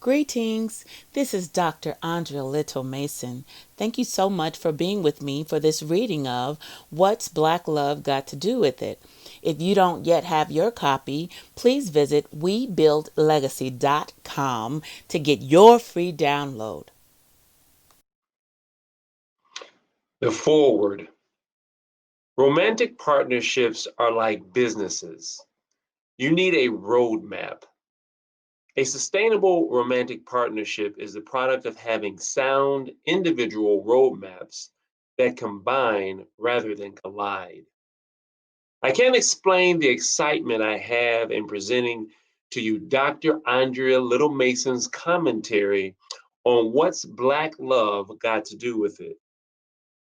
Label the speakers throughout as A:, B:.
A: Greetings. This is Dr. Andrea Little Mason. Thank you so much for being with me for this reading of What's Black Love Got to Do with It? If you don't yet have your copy, please visit webuildlegacy.com to get your free download.
B: The forward. Romantic partnerships are like businesses. You need a roadmap. A sustainable romantic partnership is the product of having sound individual roadmaps that combine rather than collide. I can't explain the excitement I have in presenting to you Dr. Andrea Little Mason's commentary on what's Black love got to do with it.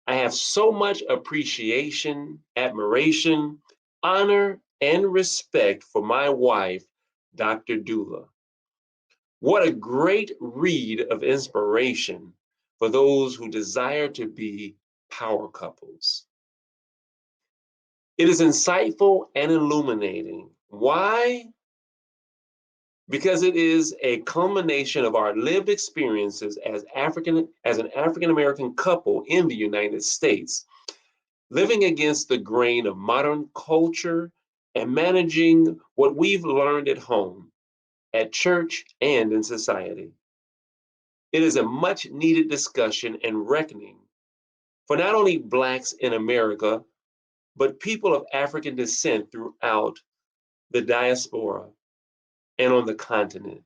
B: I have so much appreciation, admiration, honor, and respect for my wife, Dr. Dula. What a great read of inspiration for those who desire to be power couples. It is insightful and illuminating. Why? Because it is a culmination of our lived experiences as an African American couple in the United States, living against the grain of modern culture and managing what we've learned at home, at church, and in society. It is a much needed discussion and reckoning for not only Blacks in America, but people of African descent throughout the diaspora and on the continent.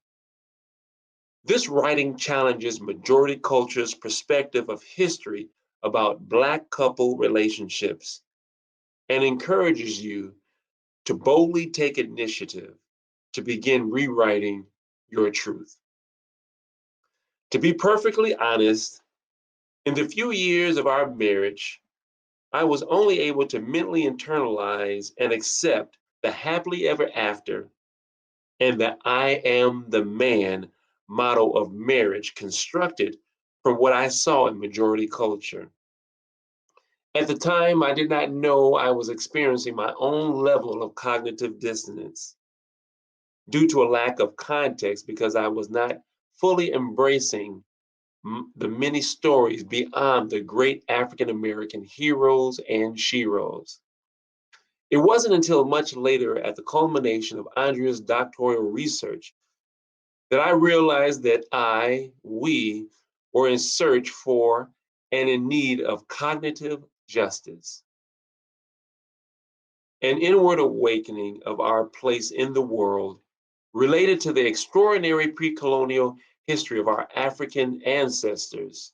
B: This writing challenges majority culture's perspective of history about Black couple relationships and encourages you to boldly take initiative to begin rewriting your truth. To be perfectly honest, in the few years of our marriage, I was only able to mentally internalize and accept the happily ever after and the I am the man model of marriage constructed from what I saw in majority culture. At the time, I did not know I was experiencing my own level of cognitive dissonance due to a lack of context because I was not fully embracing the many stories beyond the great African American heroes and sheroes. It wasn't until much later, at the culmination of Andrea's doctoral research, that I realized that we were in search for and in need of cognitive justice, an inward awakening of our place in the world related to the extraordinary pre-colonial history of our African ancestors.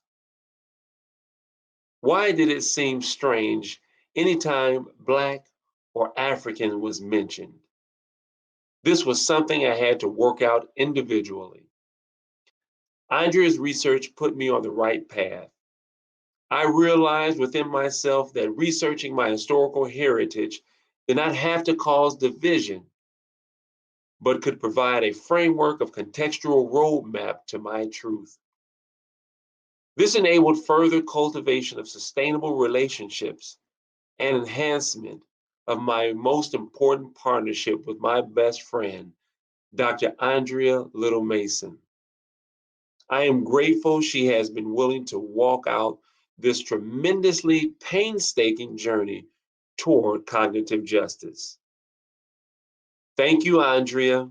B: Why did it seem strange anytime Black or African was mentioned? This was something I had to work out individually. Andrea's research put me on the right path. I realized within myself that researching my historical heritage did not have to cause division, but could provide a framework of contextual roadmap to my truth. This enabled further cultivation of sustainable relationships and enhancement of my most important partnership with my best friend, Dr. Andrea Little Mason. I am grateful she has been willing to walk out this tremendously painstaking journey toward cognitive justice. Thank you, Andrea.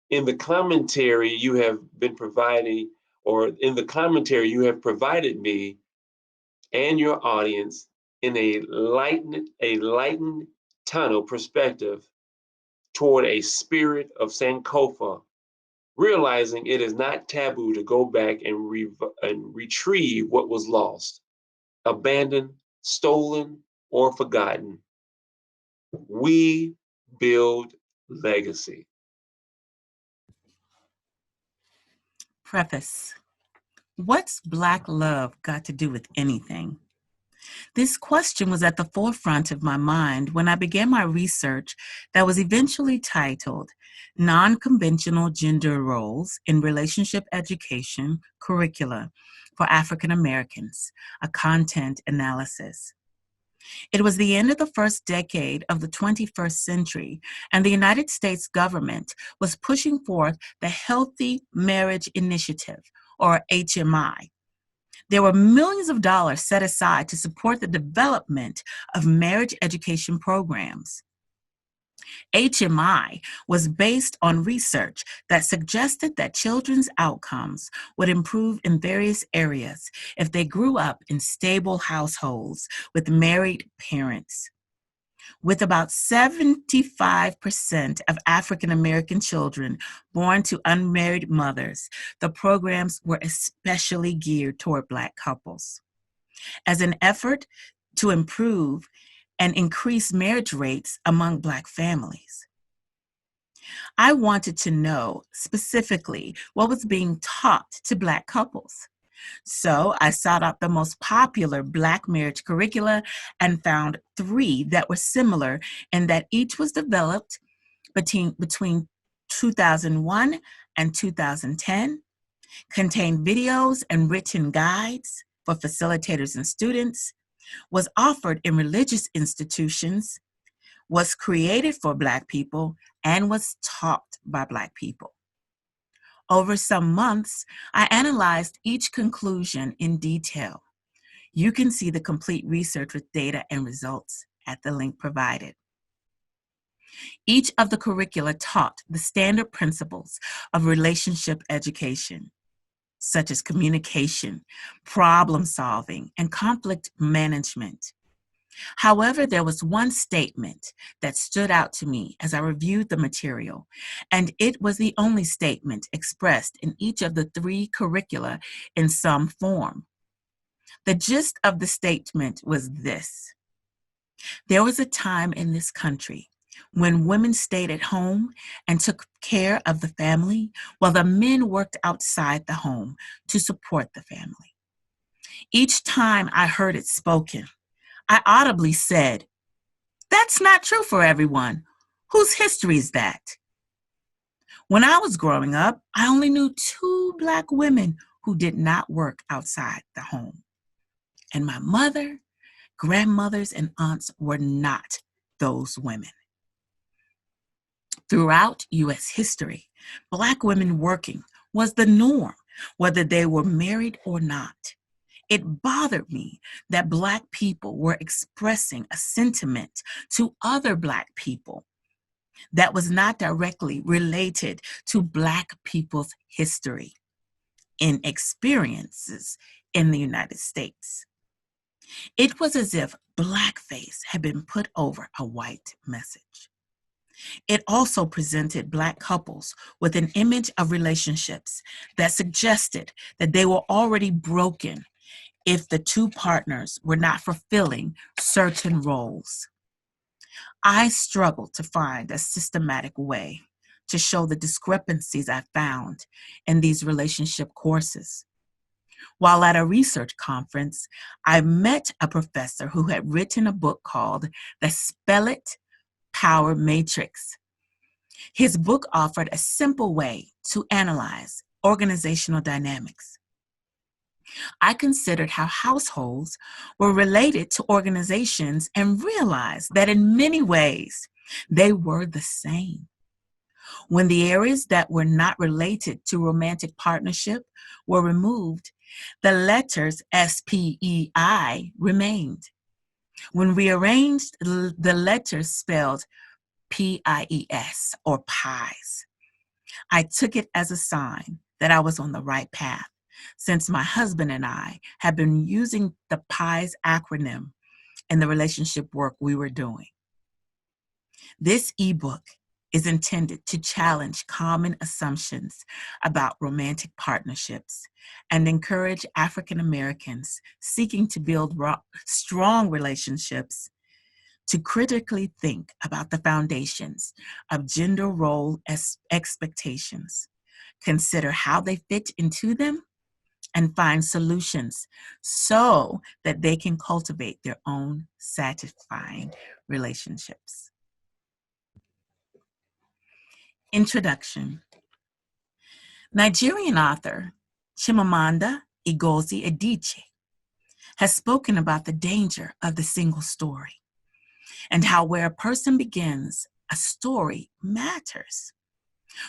B: In the commentary you have been providing, or in the commentary you have provided me and your audience in a lightened tunnel perspective toward a spirit of Sankofa, realizing it is not taboo to go back and retrieve what was lost, abandoned, stolen, or forgotten. We build legacy.
A: Preface. What's Black love got to do with anything? This question was at the forefront of my mind when I began my research that was eventually titled Non-Conventional Gender Roles in Relationship Education Curricula for African Americans, a content analysis. It was the end of the first decade of the 21st century, and the United States government was pushing forth the Healthy Marriage Initiative, or HMI. There were millions of dollars set aside to support the development of marriage education programs. HMI was based on research that suggested that children's outcomes would improve in various areas if they grew up in stable households with married parents. With about 75% of African American children born to unmarried mothers, the programs were especially geared toward Black couples. As an effort to improve and increase marriage rates among Black families, I wanted to know specifically what was being taught to Black couples. So I sought out the most popular Black marriage curricula and found three that were similar in that each was developed between 2001 and 2010, contained videos and written guides for facilitators and students, was offered in religious institutions, was created for Black people, and was taught by Black people. Over some months, I analyzed each conclusion in detail. You can see the complete research with data and results at the link provided. Each of the curricula taught the standard principles of relationship education, such as communication, problem solving, and conflict management. However, there was one statement that stood out to me as I reviewed the material, and it was the only statement expressed in each of the three curricula in some form. The gist of the statement was this: there was a time in this country when women stayed at home and took care of the family while the men worked outside the home to support the family. Each time I heard it spoken, I audibly said, "That's not true for everyone. Whose history is that?" When I was growing up, I only knew two Black women who did not work outside the home. And my mother, grandmothers, and aunts were not those women. Throughout U.S. history, Black women working was the norm, whether they were married or not. It bothered me that Black people were expressing a sentiment to other Black people that was not directly related to Black people's history and experiences in the United States. It was as if blackface had been put over a white message. It also presented Black couples with an image of relationships that suggested that they were already broken if the two partners were not fulfilling certain roles. I struggled to find a systematic way to show the discrepancies I found in these relationship courses. While at a research conference, I met a professor who had written a book called The Spell It Power Matrix. His book offered a simple way to analyze organizational dynamics. I considered how households were related to organizations and realized that in many ways they were the same. When the areas that were not related to romantic partnership were removed, the letters SPEI remained. When rearranged, the letters spelled PIES or pies. I took it as a sign that I was on the right path, since my husband and I had been using the PIES acronym in the relationship work we were doing. This ebook is intended to challenge common assumptions about romantic partnerships and encourage African Americans seeking to build strong relationships to critically think about the foundations of gender role expectations, consider how they fit into them, and find solutions so that they can cultivate their own satisfying relationships. Introduction. Nigerian author Chimamanda Ngozi Adichie has spoken about the danger of the single story and how where a person begins, a story matters.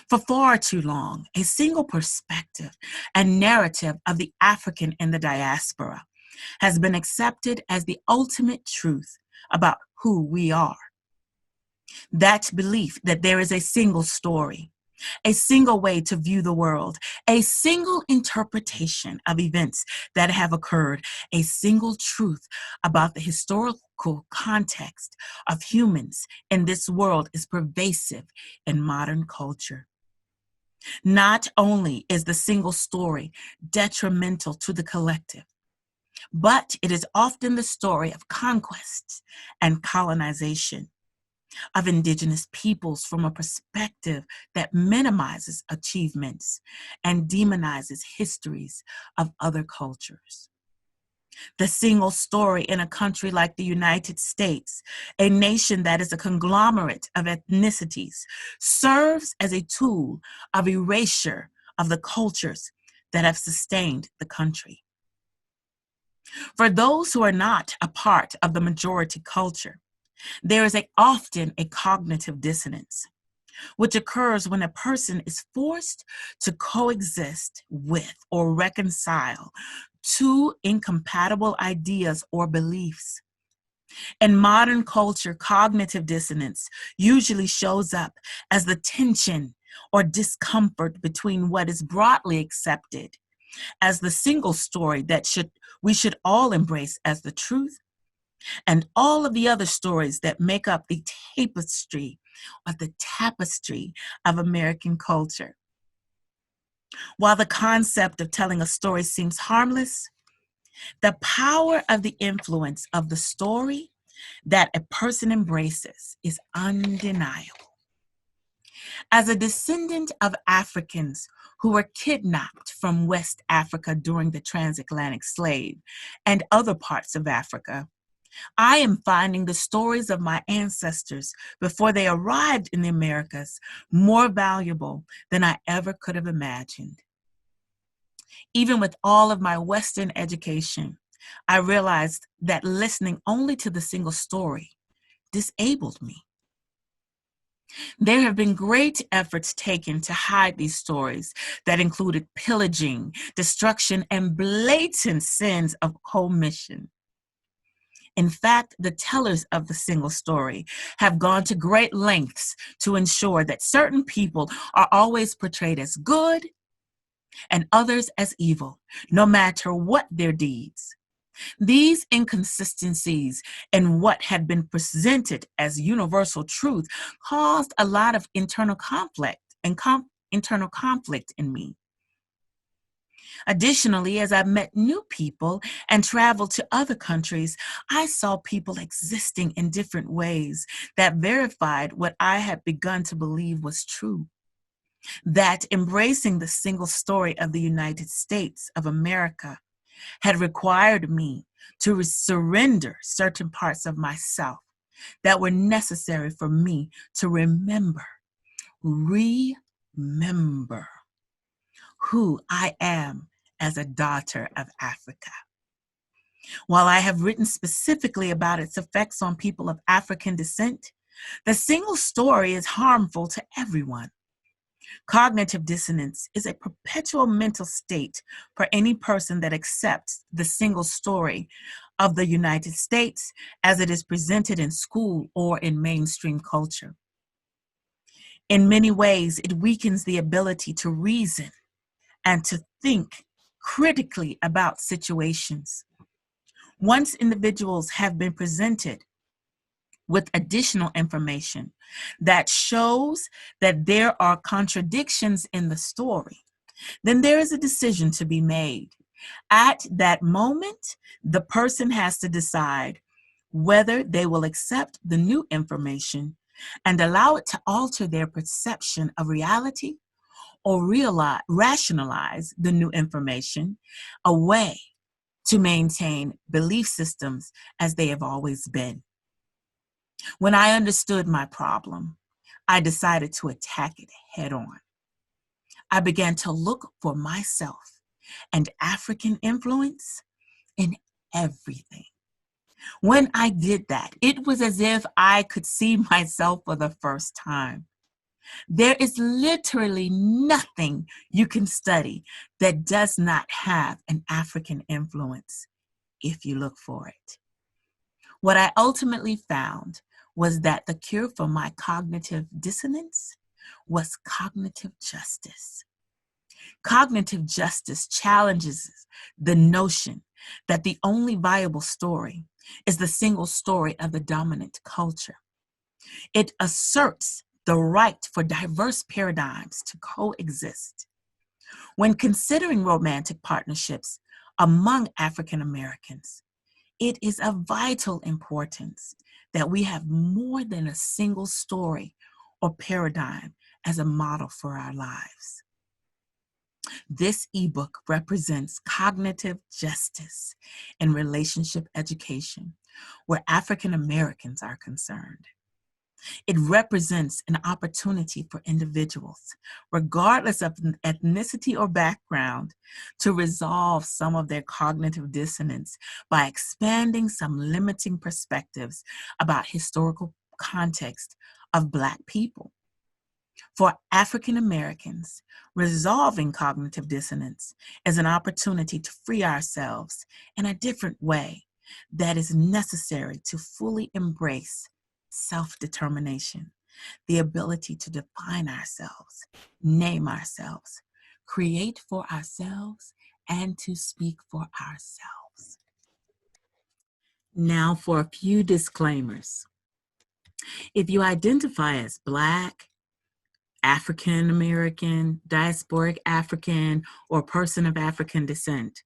A: For far too long, a single perspective and narrative of the African in the diaspora has been accepted as the ultimate truth about who we are. That belief that there is a single story, a single way to view the world, a single interpretation of events that have occurred, a single truth about the historical context of humans in this world is pervasive in modern culture. Not only is the single story detrimental to the collective, but it is often the story of conquest and colonization of indigenous peoples from a perspective that minimizes achievements and demonizes histories of other cultures. The single story in a country like the United States, a nation that is a conglomerate of ethnicities, serves as a tool of erasure of the cultures that have sustained the country. For those who are not a part of the majority culture, there is often a cognitive dissonance, which occurs when a person is forced to coexist with or reconcile two incompatible ideas or beliefs. In modern culture, cognitive dissonance usually shows up as the tension or discomfort between what is broadly accepted as the single story that we should all embrace as the truth, and all of the other stories that make up the tapestry of American culture. While the concept of telling a story seems harmless, the power of the influence of the story that a person embraces is undeniable. As a descendant of Africans who were kidnapped from West Africa during the transatlantic slave and other parts of Africa, I am finding the stories of my ancestors before they arrived in the Americas more valuable than I ever could have imagined. Even with all of my Western education, I realized that listening only to the single story disabled me. There have been great efforts taken to hide these stories that included pillaging, destruction, and blatant sins of commission. In fact, the tellers of the single story have gone to great lengths to ensure that certain people are always portrayed as good and others as evil, no matter what their deeds. These inconsistencies in what had been presented as universal truth caused a lot of internal conflict in me. Additionally, as I met new people and traveled to other countries, I saw people existing in different ways that verified what I had begun to believe was true. That embracing the single story of the United States of America had required me to surrender certain parts of myself that were necessary for me to remember who I am as a daughter of Africa. While I have written specifically about its effects on people of African descent, the single story is harmful to everyone. Cognitive dissonance is a perpetual mental state for any person that accepts the single story of the United States as it is presented in school or in mainstream culture. In many ways, it weakens the ability to reason and to think critically about situations. Once individuals have been presented with additional information that shows that there are contradictions in the story, then there is a decision to be made. At that moment, the person has to decide whether they will accept the new information and allow it to alter their perception of reality, or rationalize the new information away to maintain belief systems as they have always been. When I understood my problem, I decided to attack it head on. I began to look for myself and African influence in everything. When I did that, it was as if I could see myself for the first time. There is literally nothing you can study that does not have an African influence if you look for it. What I ultimately found was that the cure for my cognitive dissonance was cognitive justice. Cognitive justice challenges the notion that the only viable story is the single story of the dominant culture. It asserts the right for diverse paradigms to coexist. When considering romantic partnerships among African Americans, it is of vital importance that we have more than a single story or paradigm as a model for our lives. This ebook represents cognitive justice in relationship education where African Americans are concerned. It represents an opportunity for individuals, regardless of ethnicity or background, to resolve some of their cognitive dissonance by expanding some limiting perspectives about historical context of Black people. For African Americans, resolving cognitive dissonance is an opportunity to free ourselves in a different way that is necessary to fully embrace self-determination, the ability to define ourselves, name ourselves, create for ourselves, and to speak for ourselves. Now for a few disclaimers. If you identify as Black, African American, diasporic African, or person of African descent,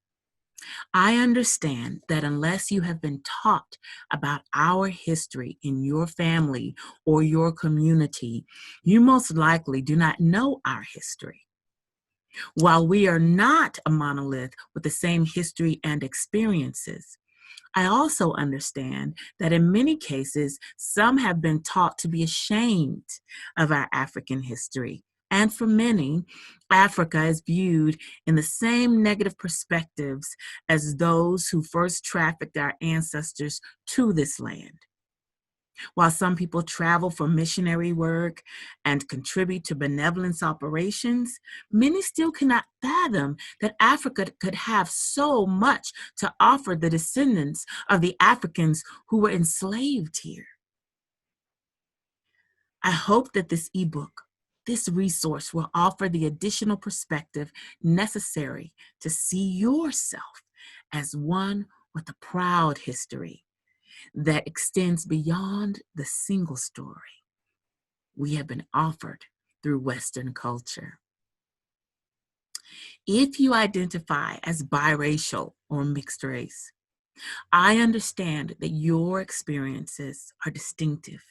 A: I understand that unless you have been taught about our history in your family or your community, you most likely do not know our history. While we are not a monolith with the same history and experiences, I also understand that in many cases, some have been taught to be ashamed of our African history. And for many, Africa is viewed in the same negative perspectives as those who first trafficked our ancestors to this land. While some people travel for missionary work and contribute to benevolence operations, many still cannot fathom that Africa could have so much to offer the descendants of the Africans who were enslaved here. I hope that this ebook, this resource, will offer the additional perspective necessary to see yourself as one with a proud history that extends beyond the single story we have been offered through Western culture. If you identify as biracial or mixed race, I understand that your experiences are distinctive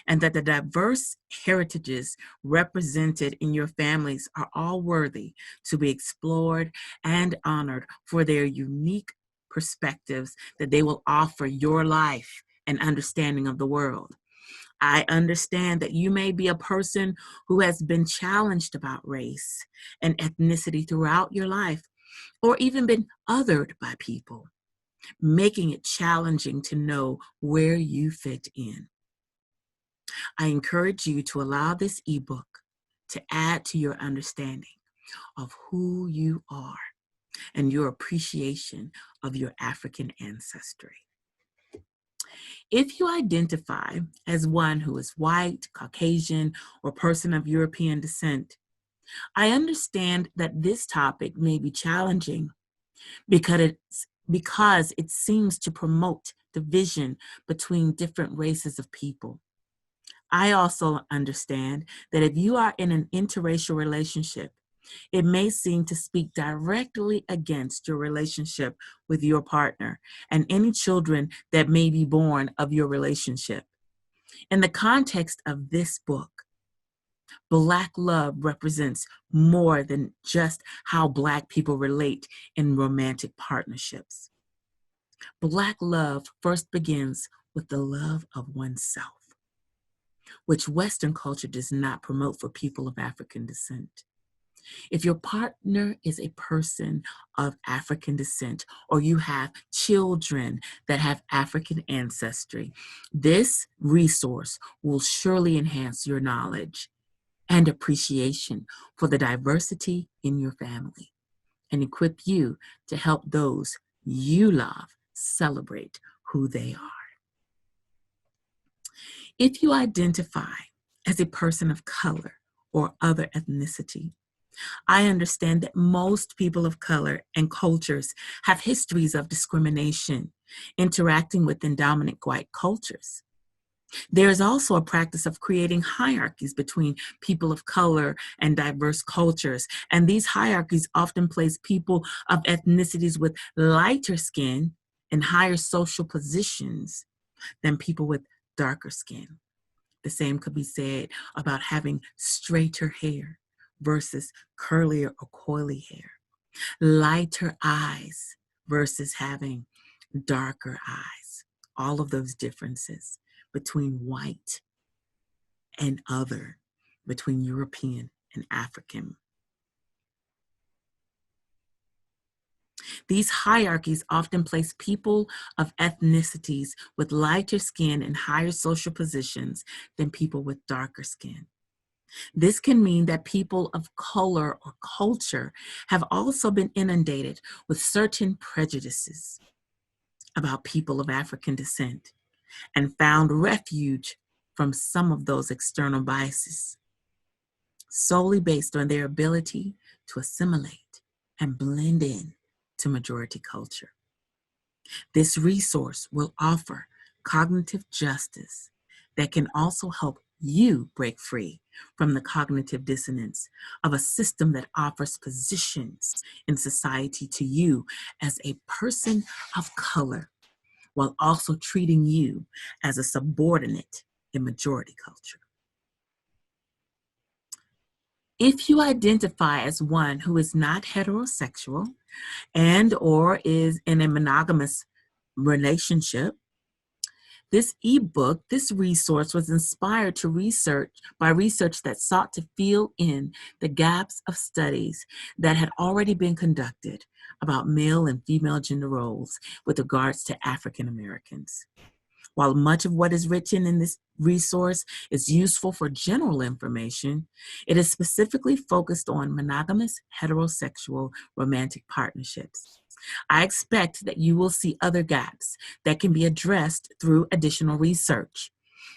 A: and that the diverse heritages represented in your families are all worthy to be explored and honored for their unique perspectives that they will offer your life and understanding of the world. I understand that you may be a person who has been challenged about race and ethnicity throughout your life, or even been othered by people, making it challenging to know where you fit in. I encourage you to allow this ebook to add to your understanding of who you are and your appreciation of your African ancestry. If you identify as one who is white, Caucasian, or person of European descent, I understand that this topic may be challenging because it seems to promote division between different races of people. I also understand that if you are in an interracial relationship, it may seem to speak directly against your relationship with your partner and any children that may be born of your relationship. In the context of this book, Black love represents more than just how Black people relate in romantic partnerships. Black love first begins with the love of oneself, which Western culture does not promote for people of African descent. If your partner is a person of African descent, or you have children that have African ancestry, this resource will surely enhance your knowledge and appreciation for the diversity in your family and equip you to help those you love celebrate who they are. If you identify as a person of color or other ethnicity, I understand that most people of color and cultures have histories of discrimination interacting within dominant white cultures. There is also a practice of creating hierarchies between people of color and diverse cultures, and these hierarchies often place people of ethnicities with lighter skin in higher social positions than people with darker skin. The same could be said about having straighter hair versus curlier or coily hair, lighter eyes versus having darker eyes. All of those differences between white and other, between European and African. These hierarchies often place people of ethnicities with lighter skin in higher social positions than people with darker skin. This can mean that people of color or culture have also been inundated with certain prejudices about people of African descent and found refuge from some of those external biases solely based on their ability to assimilate and blend in to majority culture. This resource will offer cognitive justice that can also help you break free from the cognitive dissonance of a system that offers positions in society to you as a person of color while also treating you as a subordinate in majority culture. If you identify as one who is not heterosexual and or is in a monogamous relationship, this ebook, this resource was inspired to research that sought to fill in the gaps of studies that had already been conducted about male and female gender roles with regards to African Americans. While much of what is written in this resource is useful for general information, it is specifically focused on monogamous heterosexual romantic partnerships. I expect that you will see other gaps that can be addressed through additional research.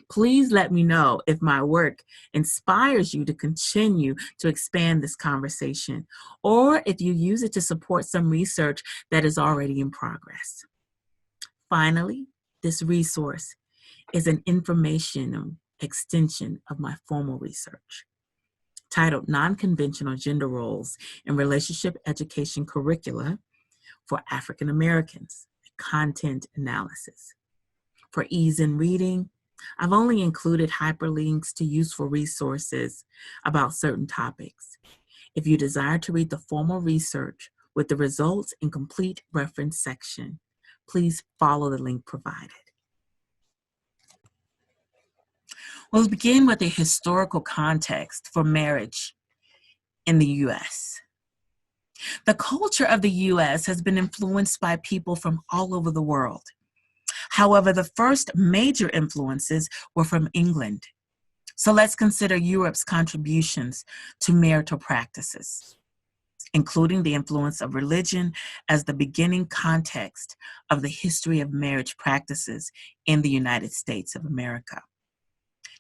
A: Please let me know if my work inspires you to continue to expand this conversation, or if you use it to support some research that is already in progress. Finally, this resource is an information extension of my formal research titled Non-Conventional Gender Roles in Relationship Education Curricula for African Americans, Content Analysis. For ease in reading, I've only included hyperlinks to useful resources about certain topics. If you desire to read the formal research with the results and complete reference section, please follow the link provided. We'll begin with a historical context for marriage in the U.S. The culture of the U.S. has been influenced by people from all over the world. However, the first major influences were from England. So let's consider Europe's contributions to marital practices, including the influence of religion as the beginning context of the history of marriage practices in the United States of America.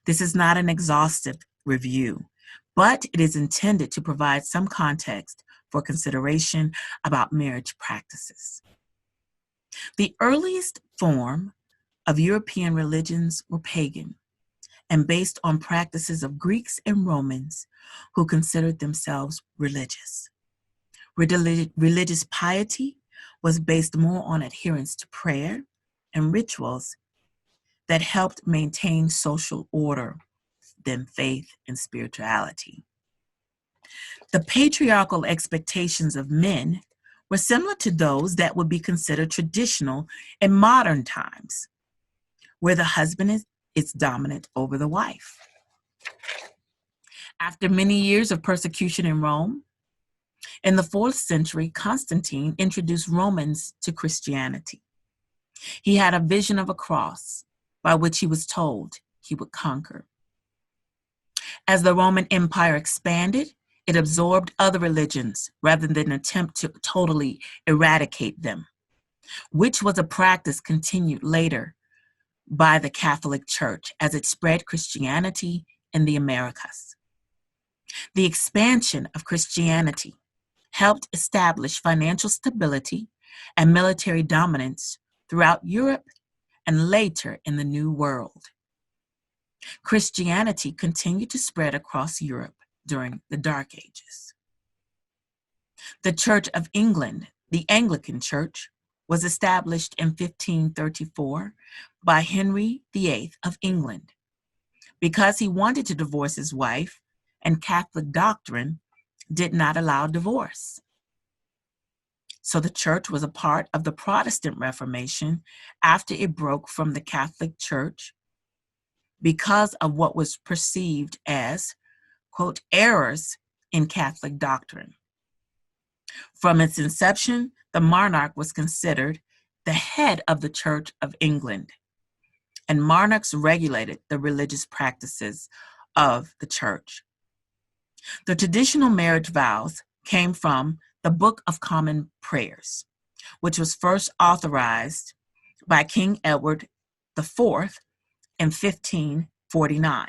A: This is not an exhaustive review, but it is intended to provide some context for consideration about marriage practices. The earliest form of European religions were pagan and based on practices of Greeks and Romans who considered themselves religious. Religious piety was based more on adherence to prayer and rituals that helped maintain social order than faith and spirituality. The patriarchal expectations of men were similar to those that would be considered traditional in modern times, where the husband is dominant over the wife. After many years of persecution in Rome, In the 4th century, Constantine introduced Romans to Christianity. He had a vision of a cross by which he was told he would conquer. As the Roman Empire expanded, it absorbed other religions rather than attempt to totally eradicate them, which was a practice continued later by the Catholic Church as it spread Christianity in the Americas. The expansion of Christianity helped establish financial stability and military dominance throughout Europe and later in the New World. Christianity continued to spread across Europe during the Dark Ages. The Church of England, the Anglican Church, was established in 1534 by Henry VIII of England because he wanted to divorce his wife, and Catholic doctrine did not allow divorce. So the church was a part of the Protestant Reformation after it broke from the Catholic Church because of what was perceived as, quote, errors in Catholic doctrine. From its inception, the monarch was considered the head of the Church of England, and monarchs regulated the religious practices of the church. The traditional marriage vows came from the Book of Common Prayers, which was first authorized by King Edward IV in 1549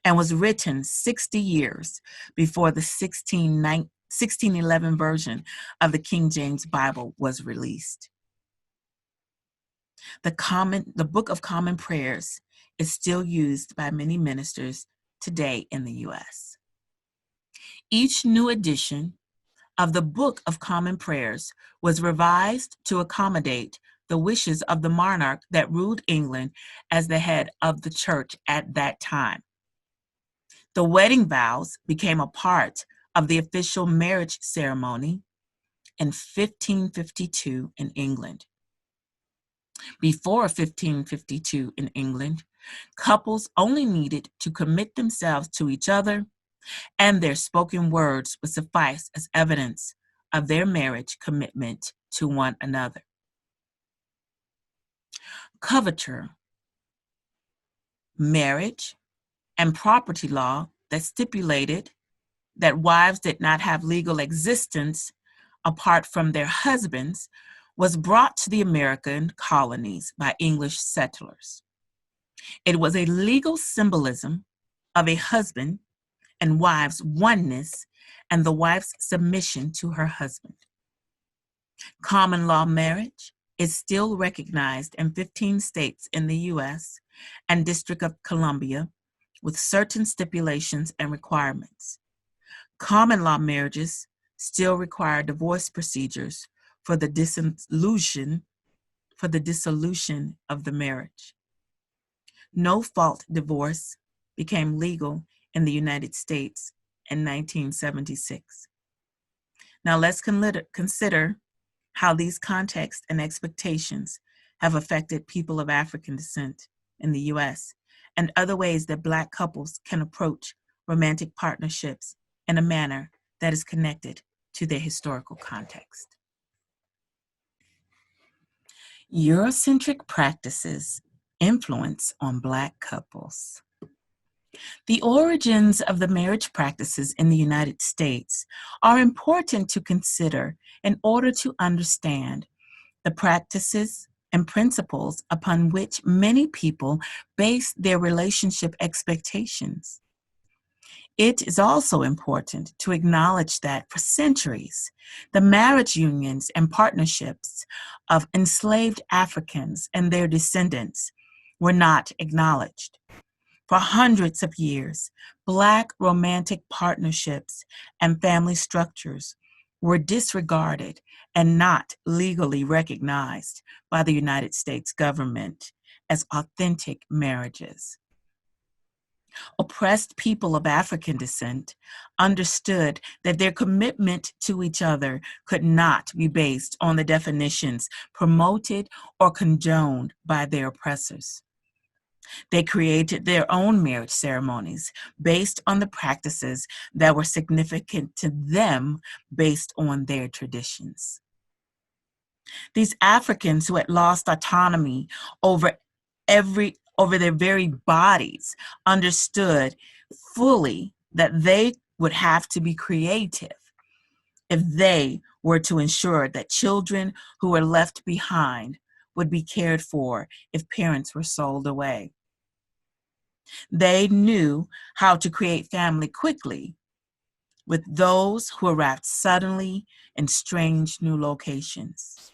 A: and was written 60 years before the 1611 version of the King James Bible was released. The Book of Common Prayers is still used by many ministers today in the U.S. Each new edition of the Book of Common Prayers was revised to accommodate the wishes of the monarch that ruled England as the head of the church at that time. The wedding vows became a part of the official marriage ceremony in 1552 in England. Before 1552 in England, couples only needed to commit themselves to each other, and their spoken words would suffice as evidence of their marriage commitment to one another. Coverture, marriage, and property law that stipulated that wives did not have legal existence apart from their husbands was brought to the American colonies by English settlers. It was a legal symbolism of a husband and wife's oneness and the wife's submission to her husband. Common law marriage is still recognized in 15 states in the U.S. and District of Columbia with certain stipulations and requirements. Common law marriages still require divorce procedures for the dissolution of the marriage. No-fault divorce became legal in the United States in 1976. Now let's consider how these contexts and expectations have affected people of African descent in the U.S. and other ways that Black couples can approach romantic partnerships in a manner that is connected to their historical context. Eurocentric practices influence on Black couples. The origins of the marriage practices in the United States are important to consider in order to understand the practices and principles upon which many people base their relationship expectations. It is also important to acknowledge that for centuries, the marriage unions and partnerships of enslaved Africans and their descendants were not acknowledged. For hundreds of years, Black romantic partnerships and family structures were disregarded and not legally recognized by the United States government as authentic marriages. Oppressed people of African descent understood that their commitment to each other could not be based on the definitions promoted or condoned by their oppressors. They created their own marriage ceremonies based on the practices that were significant to them based on their traditions. These Africans who had lost autonomy over their very bodies understood fully that they would have to be creative if they were to ensure that children who were left behind would be cared for if parents were sold away. They knew how to create family quickly with those who arrived suddenly in strange new locations.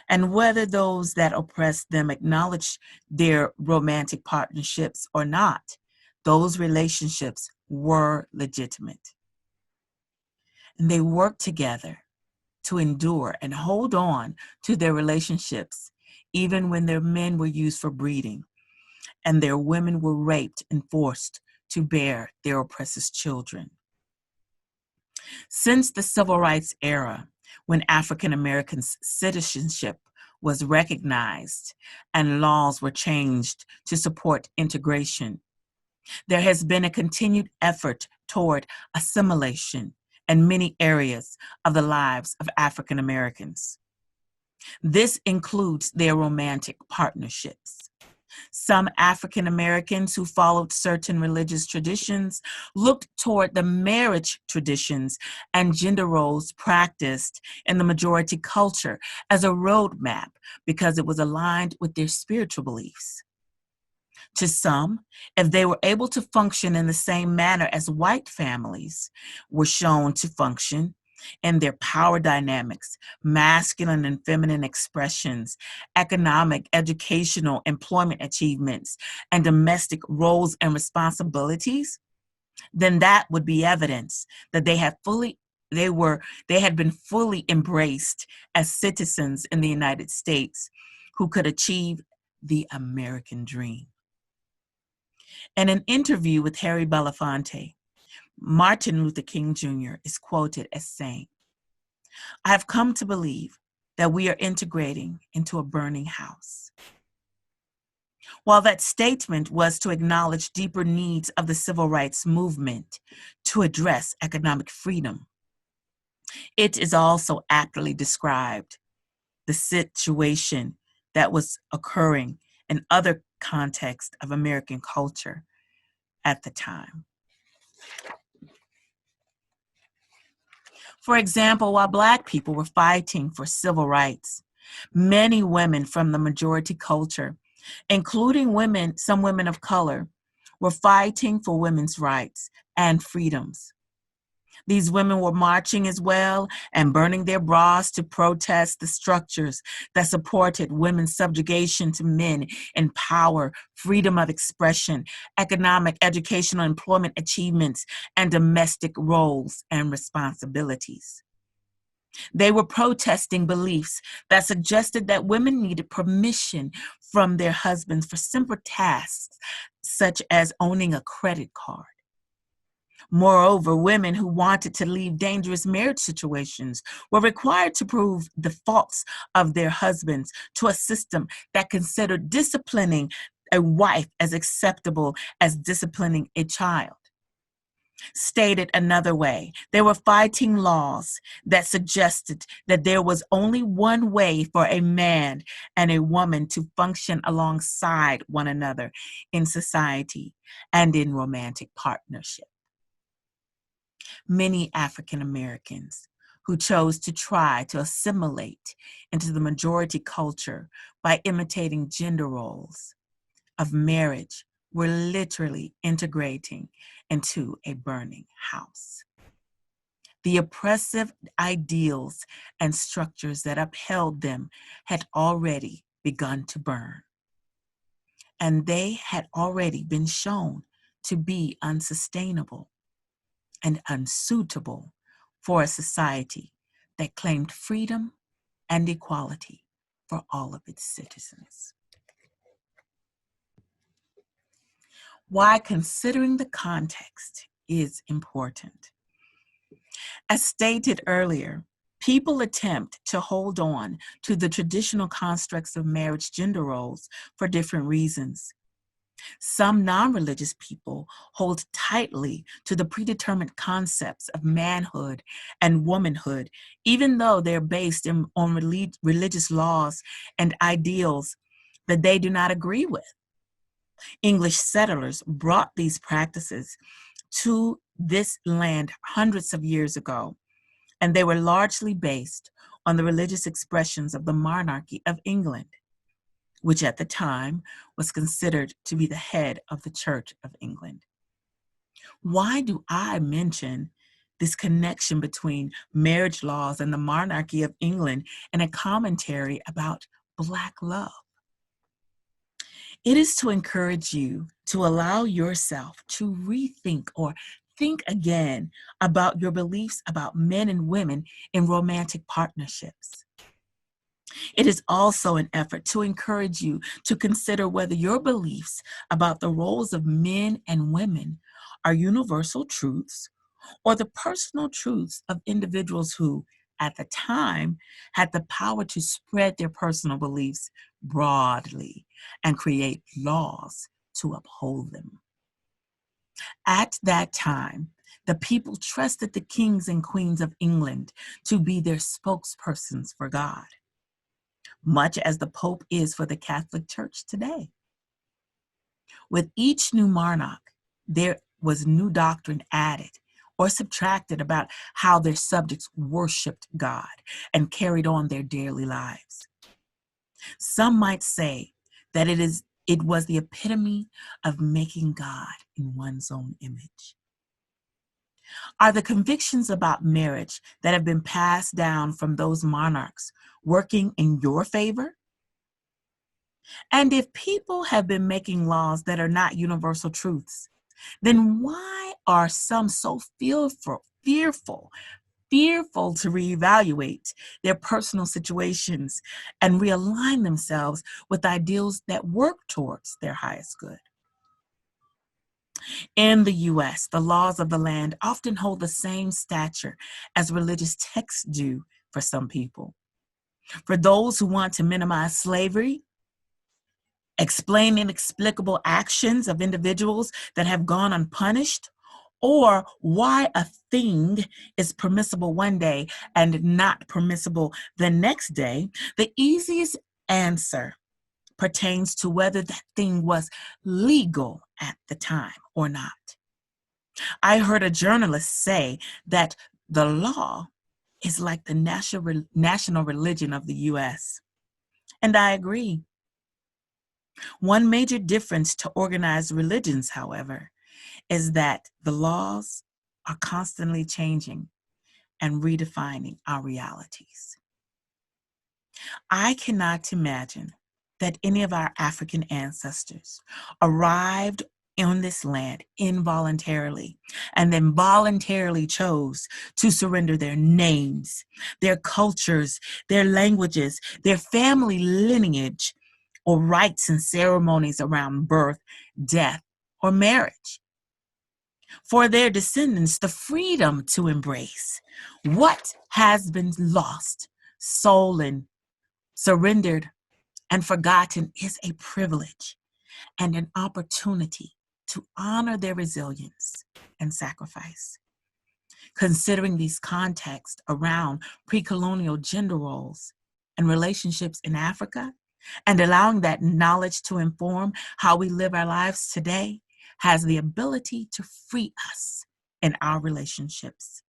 A: And whether those that oppressed them acknowledged their romantic partnerships or not, those relationships were legitimate. And they worked together to endure and hold on to their relationships, even when their men were used for breeding and their women were raped and forced to bear their oppressors' children. Since the Civil Rights era, when African Americans' citizenship was recognized and laws were changed to support integration, there has been a continued effort toward assimilation in many areas of the lives of African Americans. This includes their romantic partnerships. Some African Americans who followed certain religious traditions looked toward the marriage traditions and gender roles practiced in the majority culture as a roadmap because it was aligned with their spiritual beliefs. To some, if they were able to function in the same manner as white families were shown to function in their power dynamics, masculine and feminine expressions, economic, educational, employment achievements, and domestic roles and responsibilities, then that would be evidence that they had been fully embraced as citizens in the United States who could achieve the American dream. In an interview with Harry Belafonte, Martin Luther King Jr. is quoted as saying, "I have come to believe that we are integrating into a burning house." While that statement was to acknowledge deeper needs of the civil rights movement to address economic freedom, it is also aptly described the situation that was occurring in other contexts of American culture at the time. For example, while Black people were fighting for civil rights, many women from the majority culture, including some women of color, were fighting for women's rights and freedoms. These women were marching as well and burning their bras to protest the structures that supported women's subjugation to men in power, freedom of expression, economic, educational, employment achievements, and domestic roles and responsibilities. They were protesting beliefs that suggested that women needed permission from their husbands for simple tasks, such as owning a credit card. Moreover, women who wanted to leave dangerous marriage situations were required to prove the faults of their husbands to a system that considered disciplining a wife as acceptable as disciplining a child. Stated another way, they were fighting laws that suggested that there was only one way for a man and a woman to function alongside one another in society and in romantic partnership. Many African Americans who chose to try to assimilate into the majority culture by imitating gender roles of marriage were literally integrating into a burning house. The oppressive ideals and structures that upheld them had already begun to burn, and they had already been shown to be unsustainable and unsuitable for a society that claimed freedom and equality for all of its citizens. Why considering the context is important. As stated earlier, people attempt to hold on to the traditional constructs of marriage gender roles for different reasons. Some non-religious people hold tightly to the predetermined concepts of manhood and womanhood, even though they're based on religious laws and ideals that they do not agree with. English settlers brought these practices to this land hundreds of years ago, and they were largely based on the religious expressions of the monarchy of England, which at the time was considered to be the head of the Church of England. Why do I mention this connection between marriage laws and the monarchy of England in a commentary about Black love? It is to encourage you to allow yourself to rethink or think again about your beliefs about men and women in romantic partnerships. It is also an effort to encourage you to consider whether your beliefs about the roles of men and women are universal truths or the personal truths of individuals who, at the time, had the power to spread their personal beliefs broadly and create laws to uphold them. At that time, the people trusted the kings and queens of England to be their spokespersons for God, much as the Pope is for the Catholic Church today. With each new monarch, there was new doctrine added or subtracted about how their subjects worshiped God and carried on their daily lives. Some might say that it was the epitome of making God in one's own image. Are the convictions about marriage that have been passed down from those monarchs working in your favor? And if people have been making laws that are not universal truths, then why are some so fearful to reevaluate their personal situations and realign themselves with ideals that work towards their highest good? In the US, the laws of the land often hold the same stature as religious texts do for some people. For those who want to minimize slavery, explain inexplicable actions of individuals that have gone unpunished, or why a thing is permissible one day and not permissible the next day, the easiest answer pertains to whether that thing was legal at the time or not. I heard a journalist say that the law is like the national religion of the US, and I agree. One major difference to organized religions, however, is that the laws are constantly changing and redefining our realities. I cannot imagine that any of our African ancestors arrived on this land involuntarily and then voluntarily chose to surrender their names, their cultures, their languages, their family lineage, or rites and ceremonies around birth, death, or marriage, for their descendants the freedom to embrace what has been lost, stolen, surrendered, and forgotten is a privilege and an opportunity to honor their resilience and sacrifice. Considering these contexts around pre-colonial gender roles and relationships in Africa, and allowing that knowledge to inform how we live our lives today has the ability to free us in our relationships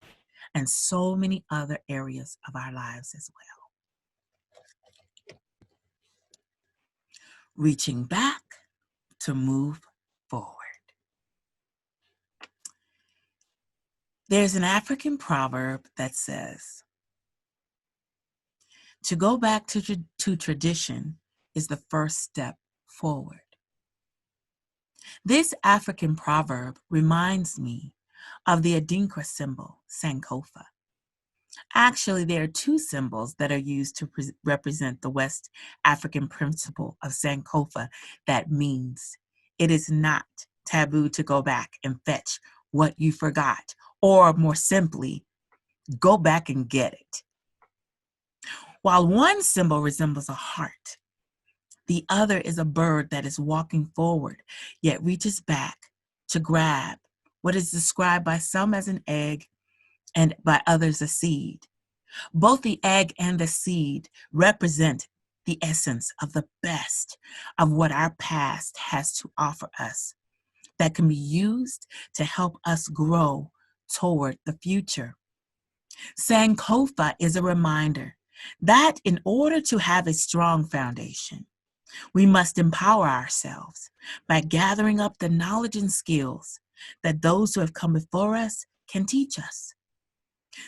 A: and so many other areas of our lives as well. Reaching back to move forward. There's an African proverb that says, to go back to tradition is the first step forward. This African proverb reminds me of the Adinkra symbol, Sankofa. Actually, there are two symbols that are used to represent the West African principle of Sankofa that means it is not taboo to go back and fetch what you forgot, or more simply, go back and get it. While one symbol resembles a heart, The other is a bird that is walking forward, yet reaches back to grab what is described by some as an egg and by others a seed. Both the egg and the seed represent the essence of the best of what our past has to offer us that can be used to help us grow toward the future. Sankofa is a reminder that in order to have a strong foundation, we must empower ourselves by gathering up the knowledge and skills that those who have come before us can teach us.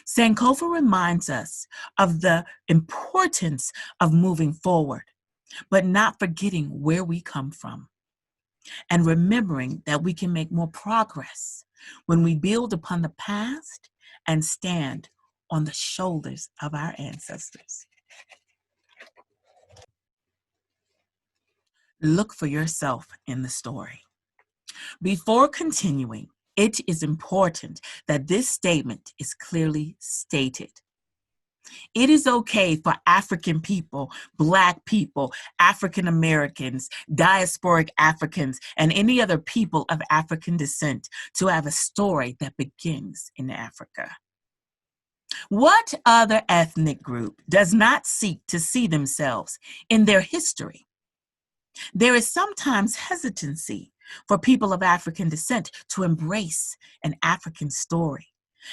A: Sankofa reminds us of the importance of moving forward, but not forgetting where we come from, and remembering that we can make more progress when we build upon the past and stand on the shoulders of our ancestors. Look for yourself in the story. Before continuing, it is important that this statement is clearly stated. It is okay for African people, Black people, African Americans, diasporic Africans, and any other people of African descent to have a story that begins in Africa. What other ethnic group does not seek to see themselves in their history? There is sometimes hesitancy for people of African descent to embrace an African story,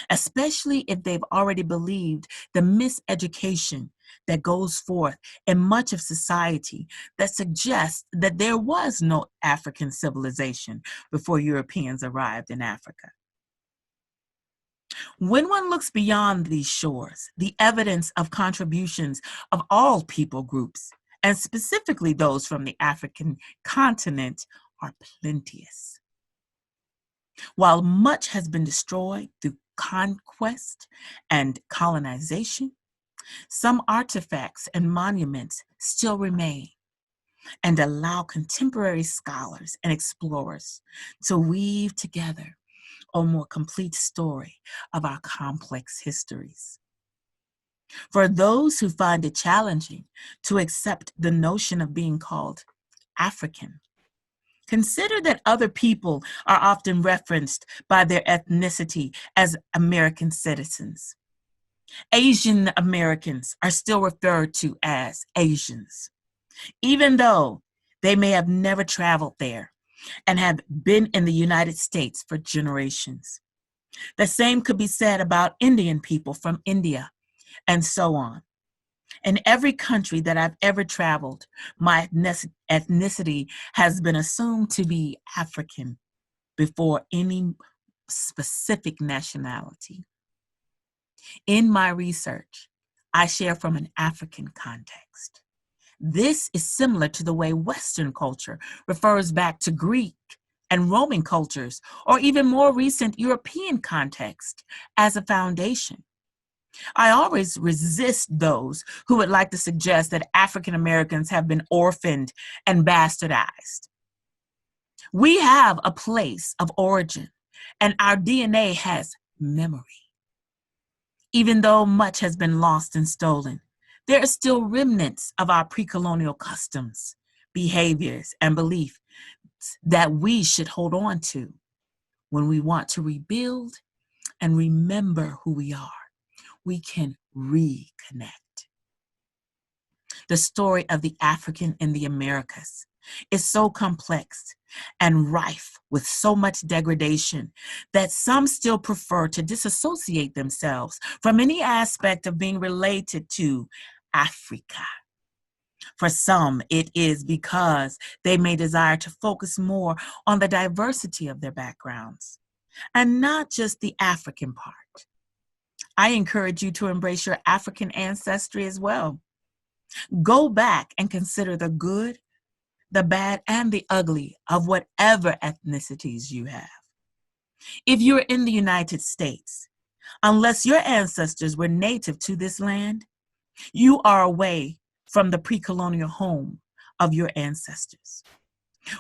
A: especially if they've already believed the miseducation that goes forth in much of society that suggests that there was no African civilization before Europeans arrived in Africa. When one looks beyond these shores, the evidence of contributions of all people groups, and specifically those from the African continent, are plenteous. While much has been destroyed through conquest and colonization, some artifacts and monuments still remain and allow contemporary scholars and explorers to weave together a more complete story of our complex histories. For those who find it challenging to accept the notion of being called African, consider that other people are often referenced by their ethnicity as American citizens. Asian Americans are still referred to as Asians, even though they may have never traveled there and have been in the United States for generations. The same could be said about Indian people from India, and so on. In every country that I've ever traveled, my ethnicity has been assumed to be African before any specific nationality. In my research, I share from an African context. This is similar to the way Western culture refers back to Greek and Roman cultures, or even more recent European context as a foundation. I always resist those who would like to suggest that African Americans have been orphaned and bastardized. We have a place of origin, and our DNA has memory. Even though much has been lost and stolen, there are still remnants of our pre-colonial customs, behaviors, and beliefs that we should hold on to when we want to rebuild and remember who we are. We can reconnect. The story of the African in the Americas is so complex and rife with so much degradation that some still prefer to disassociate themselves from any aspect of being related to Africa. For some, it is because they may desire to focus more on the diversity of their backgrounds and not just the African part. I encourage you to embrace your African ancestry as well. Go back and consider the good, the bad, and the ugly of whatever ethnicities you have. If you're in the United States, unless your ancestors were native to this land, you are away from the pre-colonial home of your ancestors.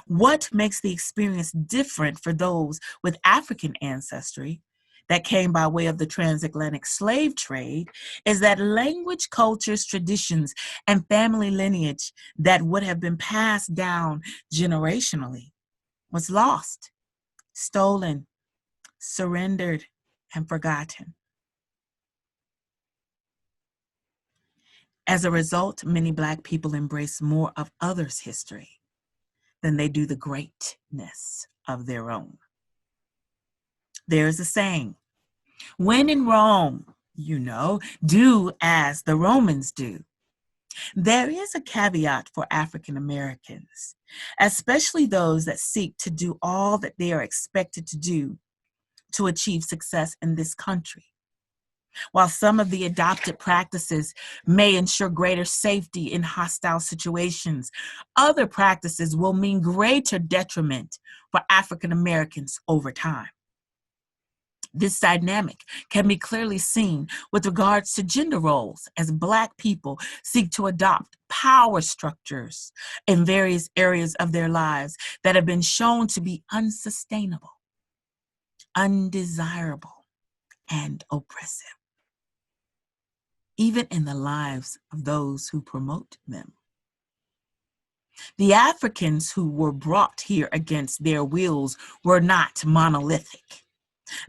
A: What makes the experience different for those with African ancestry that came by way of the transatlantic slave trade is that language, cultures, traditions, and family lineage that would have been passed down generationally was lost, stolen, surrendered, and forgotten. As a result, many Black people embrace more of others' history than they do the greatness of their own. There's a saying, when in Rome, do as the Romans do. There is a caveat for African Americans, especially those that seek to do all that they are expected to do to achieve success in this country. While some of the adopted practices may ensure greater safety in hostile situations, other practices will mean greater detriment for African Americans over time. This dynamic can be clearly seen with regards to gender roles as Black people seek to adopt power structures in various areas of their lives that have been shown to be unsustainable, undesirable, and oppressive, even in the lives of those who promote them. The Africans who were brought here against their wills were not monolithic.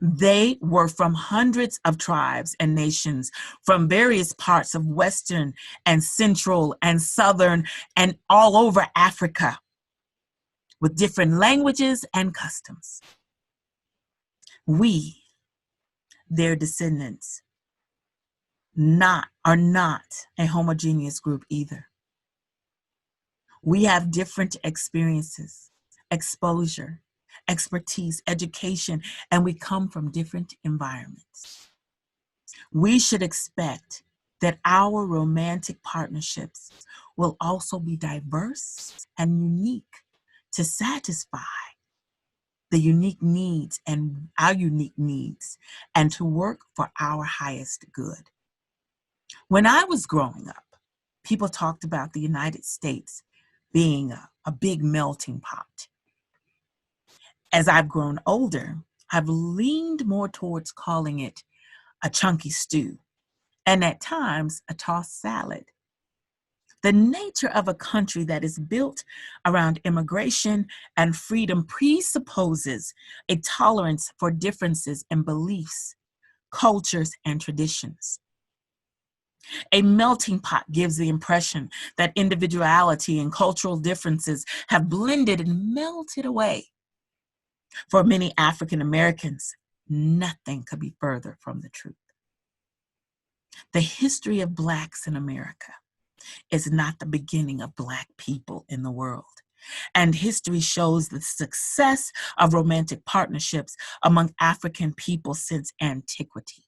A: They were from hundreds of tribes and nations from various parts of Western and Central and Southern and all over Africa with different languages and customs. We, their descendants, are not a homogeneous group either. We have different experiences, exposure, expertise, education, and we come from different environments. We should expect that our romantic partnerships will also be diverse and unique to satisfy the unique needs and our unique needs and to work for our highest good. When I was growing up, people talked about the United States being a big melting pot. As I've grown older, I've leaned more towards calling it a chunky stew, and at times a tossed salad. The nature of a country that is built around immigration and freedom presupposes a tolerance for differences in beliefs, cultures, and traditions. A melting pot gives the impression that individuality and cultural differences have blended and melted away. For many African Americans, nothing could be further from the truth. The history of Blacks in America is not the beginning of Black people in the world. And history shows the success of romantic partnerships among African people since antiquity.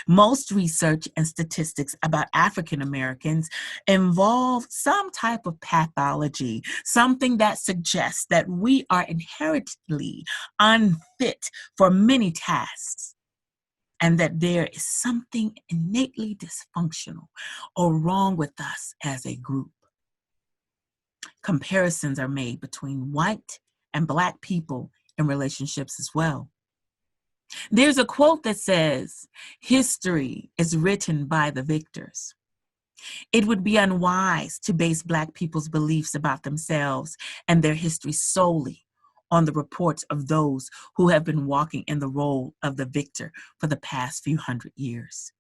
A: Most research and statistics about African Americans involve some type of pathology, something that suggests that we are inherently unfit for many tasks, and that there is something innately dysfunctional or wrong with us as a group. Comparisons are made between white and Black people in relationships as well. There's a quote that says, "History is written by the victors." It would be unwise to base Black people's beliefs about themselves and their history solely on the reports of those who have been walking in the role of the victor for the past few hundred years.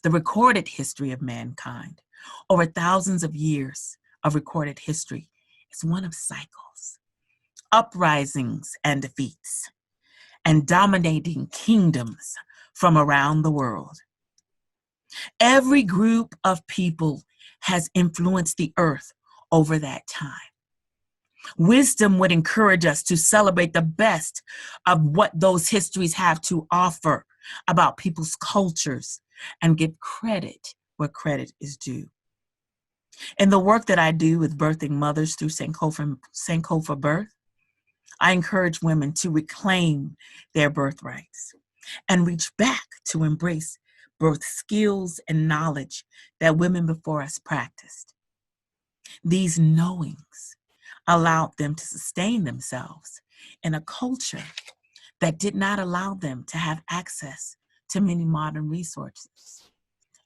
A: The recorded history of mankind, over thousands of years of recorded history, is one of cycles, uprisings and defeats, and dominating kingdoms from around the world. Every group of people has influenced the earth over that time. Wisdom would encourage us to celebrate the best of what those histories have to offer about people's cultures and give credit where credit is due. In the work that I do with birthing mothers through Sankofa Birth, I encourage women to reclaim their birthrights and reach back to embrace birth skills and knowledge that women before us practiced. These knowings allowed them to sustain themselves in a culture that did not allow them to have access to many modern resources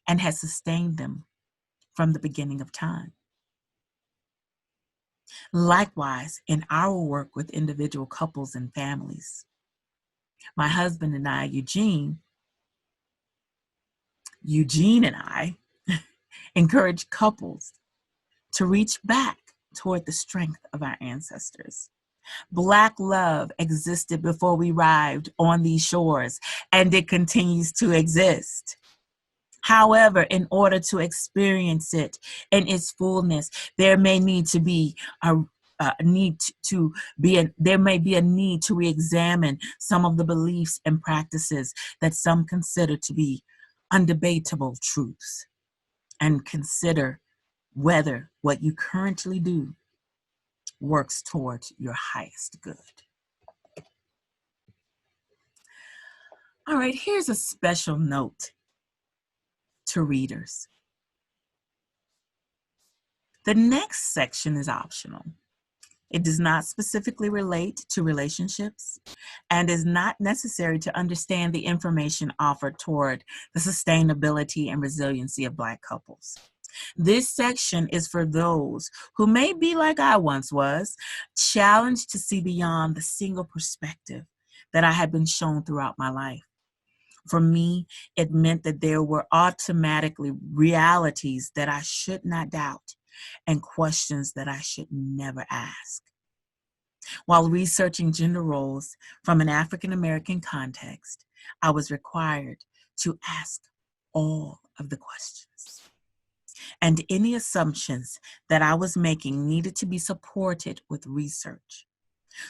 A: and has sustained them from the beginning of time. Likewise, in our work with individual couples and families, my husband and I, Eugene and I, encourage couples to reach back toward the strength of our ancestors. Black love existed before we arrived on these shores, and it continues to exist. However, in order to experience it in its fullness, there may need to be there may be a need to re-examine some of the beliefs and practices that some consider to be undebatable truths, and consider whether what you currently do works towards your highest good. All right, here's a special note to readers. The next section is optional. It does not specifically relate to relationships and is not necessary to understand the information offered toward the sustainability and resiliency of Black couples. This section is for those who may be like I once was, challenged to see beyond the single perspective that I had been shown throughout my life. For me, it meant that there were automatically realities that I should not doubt and questions that I should never ask. While researching gender roles from an African American context, I was required to ask all of the questions. And any assumptions that I was making needed to be supported with research.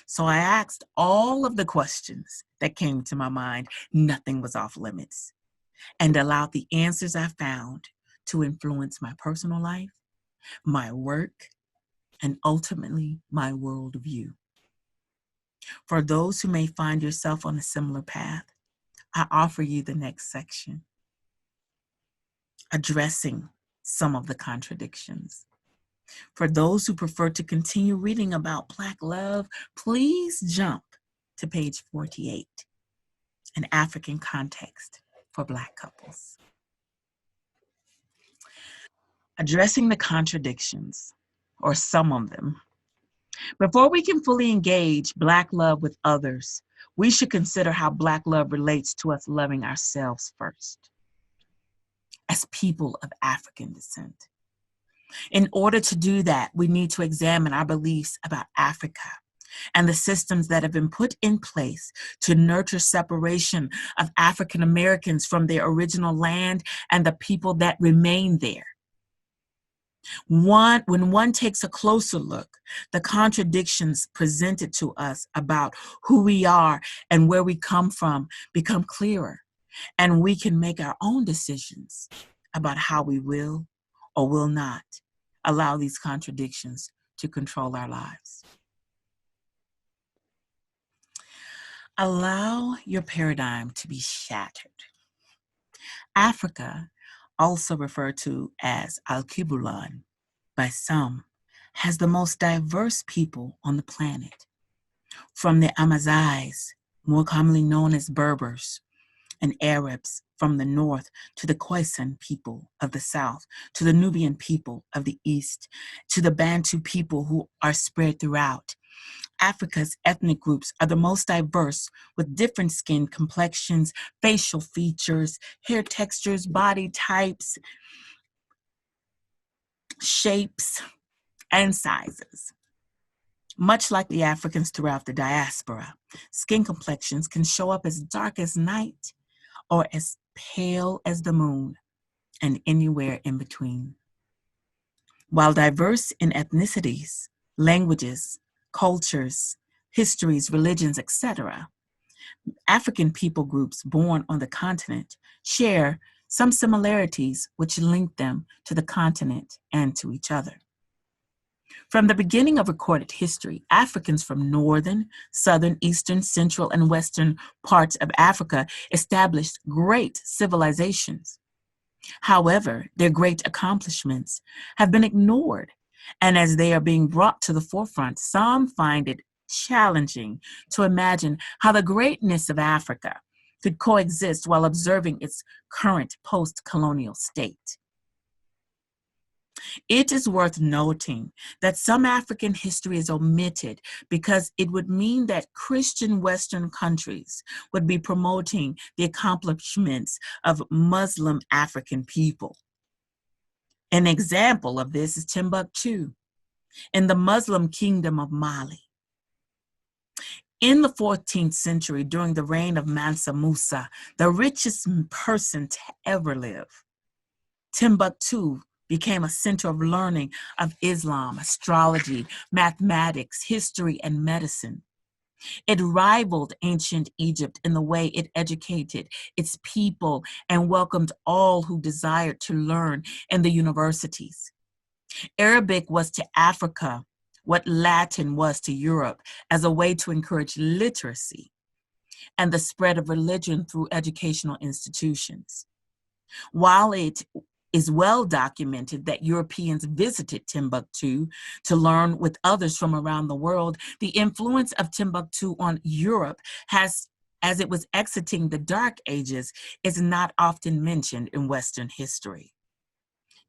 A: So I asked all of the questions that came to my mind. Nothing was off limits, and allowed the answers I found to influence my personal life, my work, and ultimately my worldview. For those who may find yourself on a similar path, I offer you the next section, addressing some of the contradictions. For those who prefer to continue reading about Black love, please jump to page 48, an African context for Black couples. Addressing the contradictions, or some of them. Before we can fully engage Black love with others, we should consider how Black love relates to us loving ourselves first, as people of African descent. In order to do that, we need to examine our beliefs about Africa and the systems that have been put in place to nurture separation of African Americans from their original land and the people that remain there. When one takes a closer look, the contradictions presented to us about who we are and where we come from become clearer, and we can make our own decisions about how we will or will not allow these contradictions to control our lives. Allow your paradigm to be shattered. Africa, also referred to as Al-Kibulan by some, has the most diverse people on the planet. From the Amazigh, more commonly known as Berbers, and Arabs from the north, to the Khoisan people of the south, to the Nubian people of the east, to the Bantu people who are spread throughout. Africa's ethnic groups are the most diverse, with different skin complexions, facial features, hair textures, body types, shapes, and sizes. Much like the Africans throughout the diaspora, skin complexions can show up as dark as night or as pale as the moon, and anywhere in between. While diverse in ethnicities, languages, cultures, histories, religions, etc., African people groups born on the continent share some similarities which link them to the continent and to each other. From the beginning of recorded history, Africans from northern, southern, eastern, central, and western parts of Africa established great civilizations. However, their great accomplishments have been ignored, and as they are being brought to the forefront, some find it challenging to imagine how the greatness of Africa could coexist while observing its current post-colonial state. It is worth noting that some African history is omitted because it would mean that Christian Western countries would be promoting the accomplishments of Muslim African people. An example of this is Timbuktu in the Muslim kingdom of Mali. In the 14th century, during the reign of Mansa Musa, the richest person to ever live, Timbuktu became a center of learning of Islam, astrology, mathematics, history, and medicine. It rivaled ancient Egypt in the way it educated its people and welcomed all who desired to learn in the universities. Arabic was to Africa what Latin was to Europe as a way to encourage literacy and the spread of religion through educational institutions. While it is well documented that Europeans visited Timbuktu to learn with others from around the world, the influence of Timbuktu on Europe as it was exiting the Dark Ages, is not often mentioned in Western history.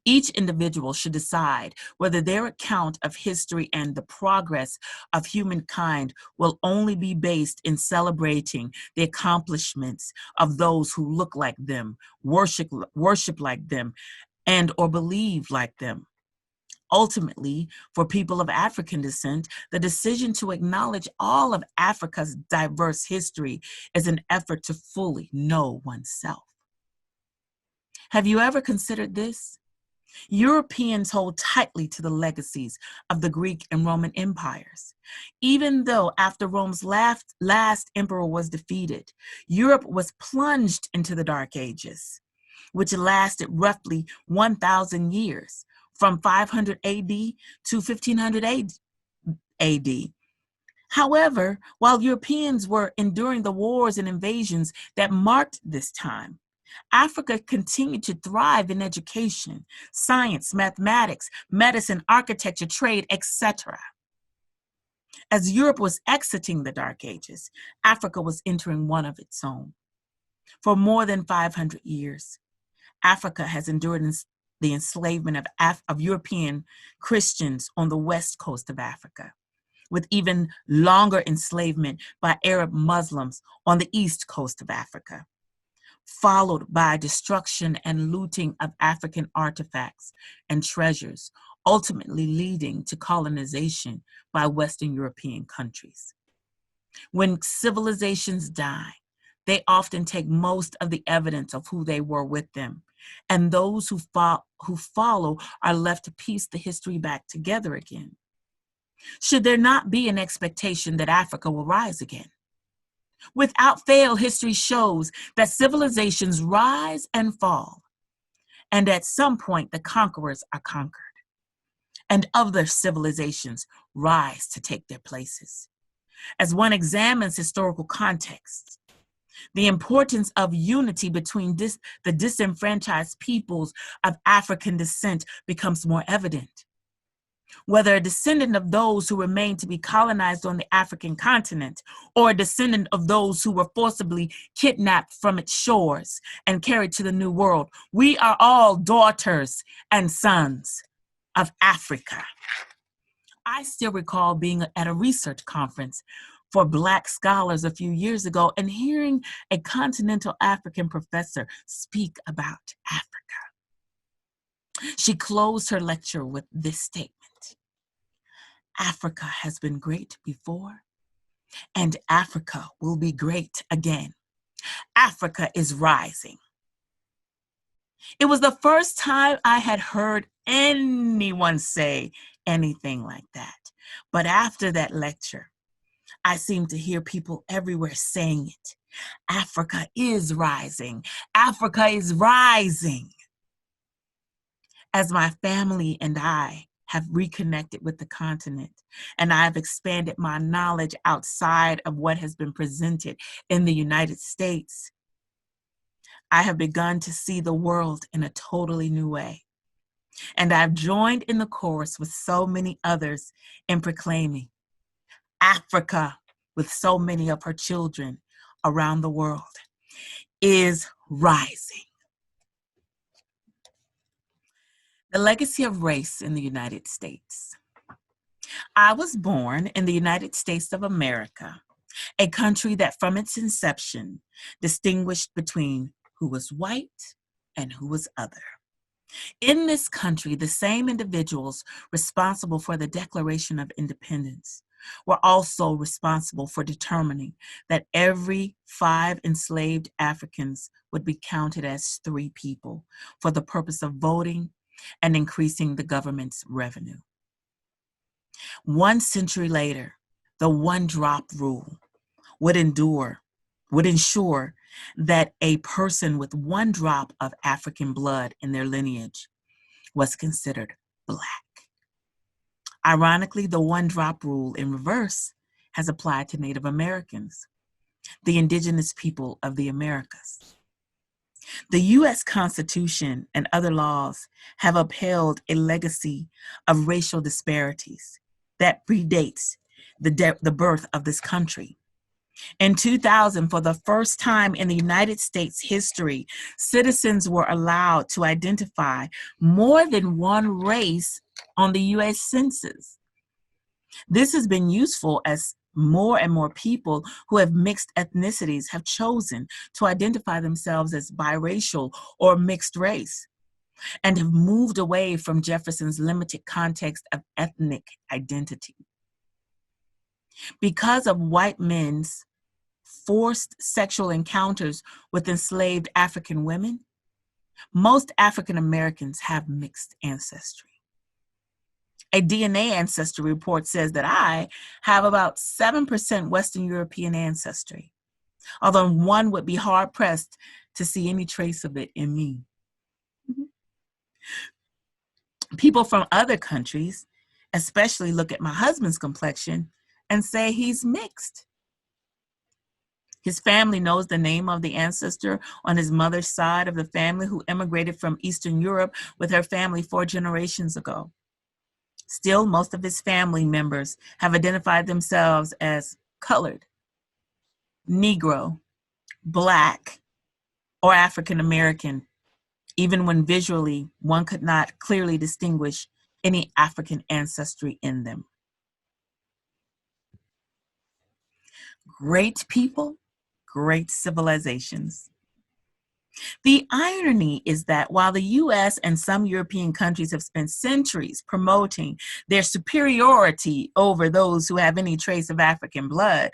A: Each individual should decide whether their account of history and the progress of humankind will only be based in celebrating the accomplishments of those who look like them, worship like them, and or believe like them. Ultimately, for people of African descent, the decision to acknowledge all of Africa's diverse history is an effort to fully know oneself. Have you ever considered this? Europeans hold tightly to the legacies of the Greek and Roman empires. Even though after Rome's last emperor was defeated, Europe was plunged into the Dark Ages, which lasted roughly 1,000 years, from 500 AD to 1500 AD. However, while Europeans were enduring the wars and invasions that marked this time, Africa continued to thrive in education, science, mathematics, medicine, architecture, trade, etc. As Europe was exiting the Dark Ages, Africa was entering one of its own. For more than 500 years, Africa has endured the enslavement of European Christians on the west coast of Africa, with even longer enslavement by Arab Muslims on the east coast of Africa, followed by destruction and looting of African artifacts and treasures, ultimately leading to colonization by Western European countries. When civilizations die, they often take most of the evidence of who they were with them, and those who follow are left to piece the history back together again. Should there not be an expectation that Africa will rise again? Without fail, history shows that civilizations rise and fall, and at some point the conquerors are conquered, and other civilizations rise to take their places. As one examines historical context, the importance of unity between the disenfranchised peoples of African descent becomes more evident. Whether a descendant of those who remained to be colonized on the African continent, or a descendant of those who were forcibly kidnapped from its shores and carried to the New World, we are all daughters and sons of Africa. I still recall being at a research conference for Black scholars a few years ago and hearing a continental African professor speak about Africa. She closed her lecture with this statement: Africa has been great before, and Africa will be great again. Africa is rising. It was the first time I had heard anyone say anything like that. But after that lecture, I seemed to hear people everywhere saying it. Africa is rising. Africa is rising. As my family and I have reconnected with the continent, and I've expanded my knowledge outside of what has been presented in the United States, I have begun to see the world in a totally new way. And I've joined in the chorus with so many others in proclaiming, Africa, with so many of her children around the world, is rising. The legacy of race in the United States. I was born in the United States of America, a country that from its inception distinguished between who was white and who was other. In this country, the same individuals responsible for the Declaration of Independence were also responsible for determining that every 5 enslaved Africans would be counted as 3 people for the purpose of voting and increasing the government's revenue. 1 century later, the one-drop rule would ensure that a person with 1 drop of African blood in their lineage was considered Black. Ironically, the one-drop rule in reverse has applied to Native Americans, the indigenous people of the Americas. The U.S. Constitution and other laws have upheld a legacy of racial disparities that predates the birth of this country. In 2000, for the first time in the United States history, citizens were allowed to identify more than one race on the U.S. Census. This has been useful as more and more people who have mixed ethnicities have chosen to identify themselves as biracial or mixed race and have moved away from Jefferson's limited context of ethnic identity. Because of white men's forced sexual encounters with enslaved African women, most African Americans have mixed ancestry. A DNA ancestry report says that I have about 7% Western European ancestry, although one would be hard-pressed to see any trace of it in me. People from other countries especially look at my husband's complexion and say he's mixed. His family knows the name of the ancestor on his mother's side of the family who immigrated from Eastern Europe with her family 4 generations ago. Still, most of his family members have identified themselves as colored, Negro, Black, or African American, even when visually one could not clearly distinguish any African ancestry in them. Great people, great civilizations. The irony is that while the US and some European countries have spent centuries promoting their superiority over those who have any trace of African blood,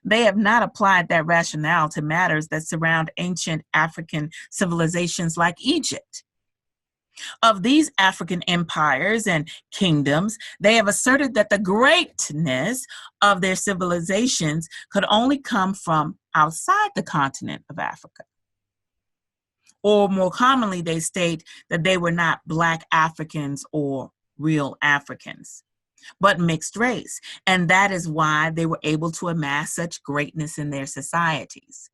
A: they have not applied that rationale to matters that surround ancient African civilizations like Egypt. Of these African empires and kingdoms, they have asserted that the greatness of their civilizations could only come from outside the continent of Africa. Or more commonly, they state that they were not Black Africans or real Africans, but mixed race. And that is why they were able to amass such greatness in their societies.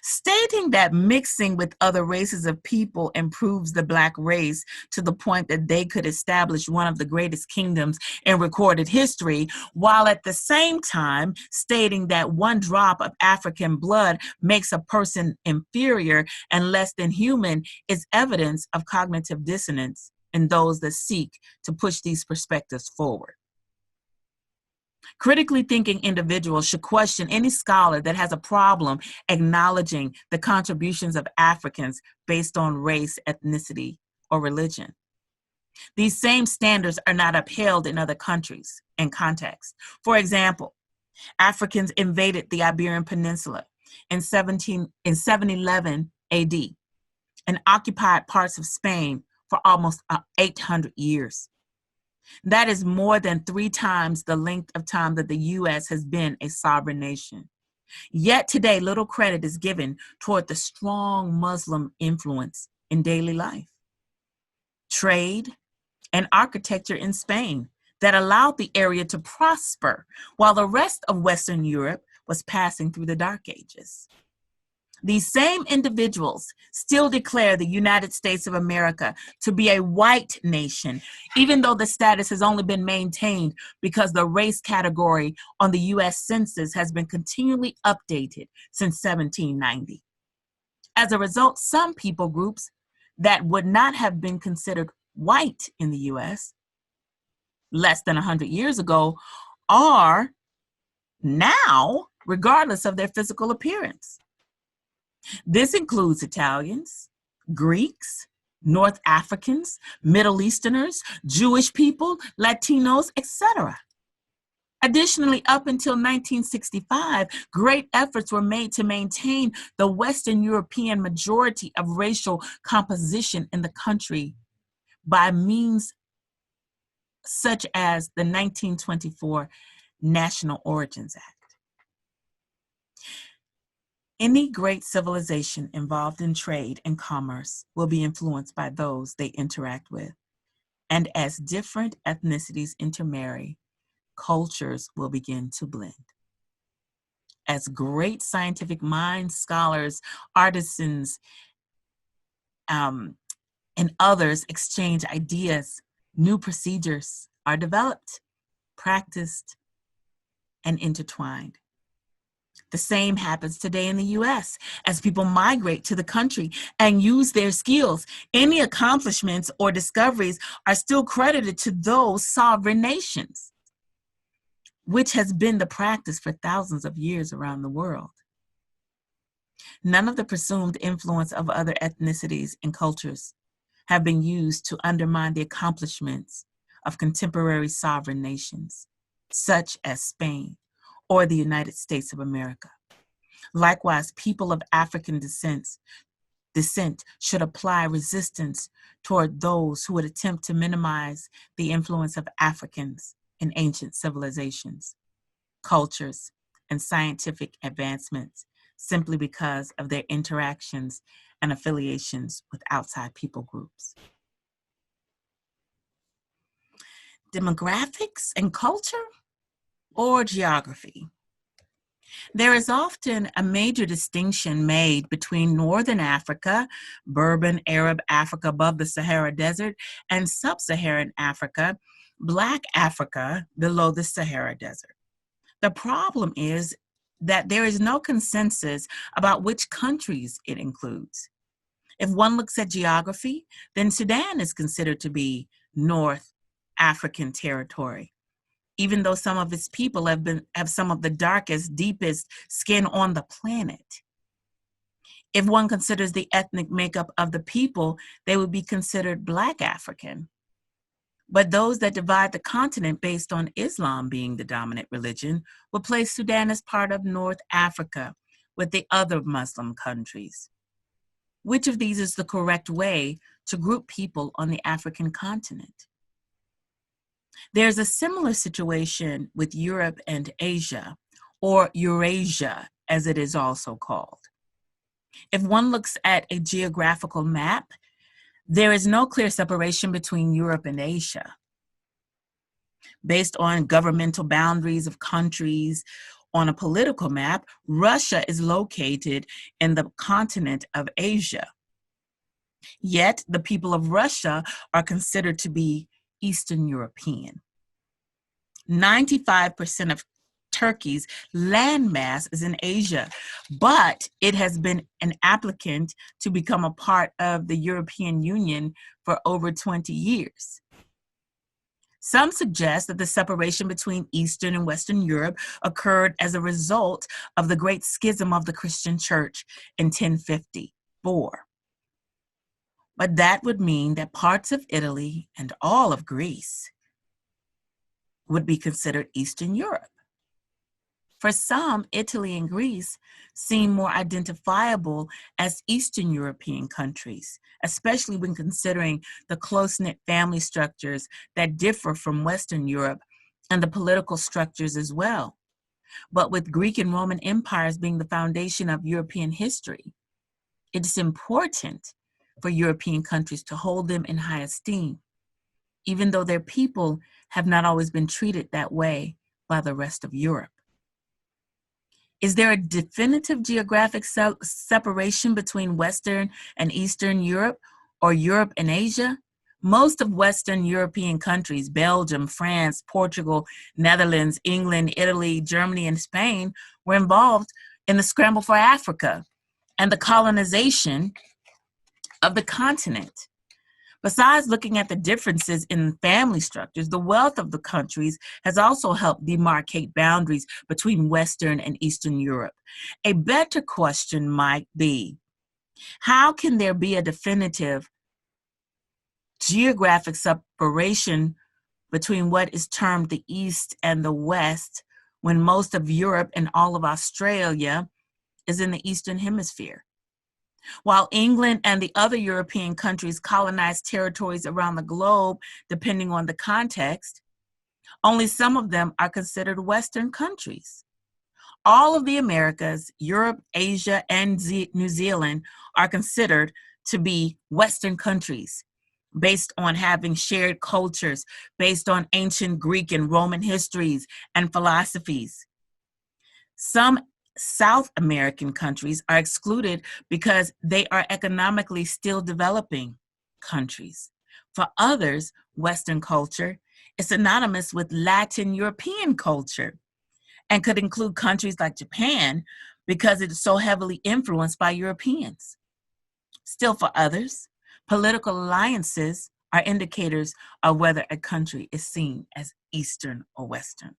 A: Stating that mixing with other races of people improves the Black race to the point that they could establish one of the greatest kingdoms in recorded history, while at the same time stating that 1 drop of African blood makes a person inferior and less than human, is evidence of cognitive dissonance in those that seek to push these perspectives forward. Critically thinking individuals should question any scholar that has a problem acknowledging the contributions of Africans based on race, ethnicity, or religion. These same standards are not upheld in other countries and contexts. For example, Africans invaded the Iberian Peninsula in 711 AD and occupied parts of Spain for almost 800 years. That is more than 3 times the length of time that the U.S. has been a sovereign nation. Yet today, little credit is given toward the strong Muslim influence in daily life, trade, and architecture in Spain that allowed the area to prosper while the rest of Western Europe was passing through the Dark Ages. These same individuals still declare the United States of America to be a white nation, even though the status has only been maintained because the race category on the U.S. Census has been continually updated since 1790. As a result, some people groups that would not have been considered white in the U.S. less than 100 years ago are now, regardless of their physical appearance. This includes Italians, Greeks, North Africans, Middle Easterners, Jewish people, Latinos, etc. Additionally, up until 1965, great efforts were made to maintain the Western European majority of racial composition in the country by means such as the 1924 National Origins Act. Any great civilization involved in trade and commerce will be influenced by those they interact with. And as different ethnicities intermarry, cultures will begin to blend. As great scientific minds, scholars, artisans, and others exchange ideas, new procedures are developed, practiced, and intertwined. The same happens today in the US as people migrate to the country and use their skills. Any accomplishments or discoveries are still credited to those sovereign nations, which has been the practice for thousands of years around the world. None of the presumed influence of other ethnicities and cultures have been used to undermine the accomplishments of contemporary sovereign nations, such as Spain or the United States of America. Likewise, people of African descent should apply resistance toward those who would attempt to minimize the influence of Africans in ancient civilizations, cultures, and scientific advancements simply because of their interactions and affiliations with outside people groups. Demographics and culture or geography? There is often a major distinction made between Northern Africa, Berber Arab Africa above the Sahara Desert, and Sub-Saharan Africa, Black Africa below the Sahara Desert. The problem is that there is no consensus about which countries it includes. If one looks at geography, then Sudan is considered to be North African territory, even though some of its people have some of the darkest, deepest skin on the planet. If one considers the ethnic makeup of the people, they would be considered Black African. But those that divide the continent based on Islam being the dominant religion will place Sudan as part of North Africa with the other Muslim countries. Which of these is the correct way to group people on the African continent? There's a similar situation with Europe and Asia, or Eurasia, as it is also called. If one looks at a geographical map, there is no clear separation between Europe and Asia. Based on governmental boundaries of countries on a political map, Russia is located in the continent of Asia. Yet the people of Russia are considered to be Eastern European. 95% of Turkey's landmass is in Asia, but it has been an applicant to become a part of the European Union for over 20 years. Some suggest that the separation between Eastern and Western Europe occurred as a result of the Great Schism of the Christian Church in 1054. But that would mean that parts of Italy and all of Greece would be considered Eastern Europe. For some, Italy and Greece seem more identifiable as Eastern European countries, especially when considering the close-knit family structures that differ from Western Europe and the political structures as well. But with Greek and Roman empires being the foundation of European history, it is important for European countries to hold them in high esteem, even though their people have not always been treated that way by the rest of Europe. Is there a definitive geographic separation between Western and Eastern Europe or Europe and Asia? Most of Western European countries, Belgium, France, Portugal, Netherlands, England, Italy, Germany, and Spain, were involved in the scramble for Africa and the colonization of the continent. Besides looking at the differences in family structures, the wealth of the countries has also helped demarcate boundaries between Western and Eastern Europe. A better question might be, how can there be a definitive geographic separation between what is termed the East and the West when most of Europe and all of Australia is in the Eastern Hemisphere? While England and the other European countries colonized territories around the globe, depending on the context, only some of them are considered Western countries. All of the Americas, Europe, Asia, and New Zealand are considered to be Western countries based on having shared cultures, based on ancient Greek and Roman histories and philosophies. Some South American countries are excluded because they are economically still developing countries. For others, Western culture is synonymous with Latin European culture and could include countries like Japan because it is so heavily influenced by Europeans. Still, for others, political alliances are indicators of whether a country is seen as Eastern or Western.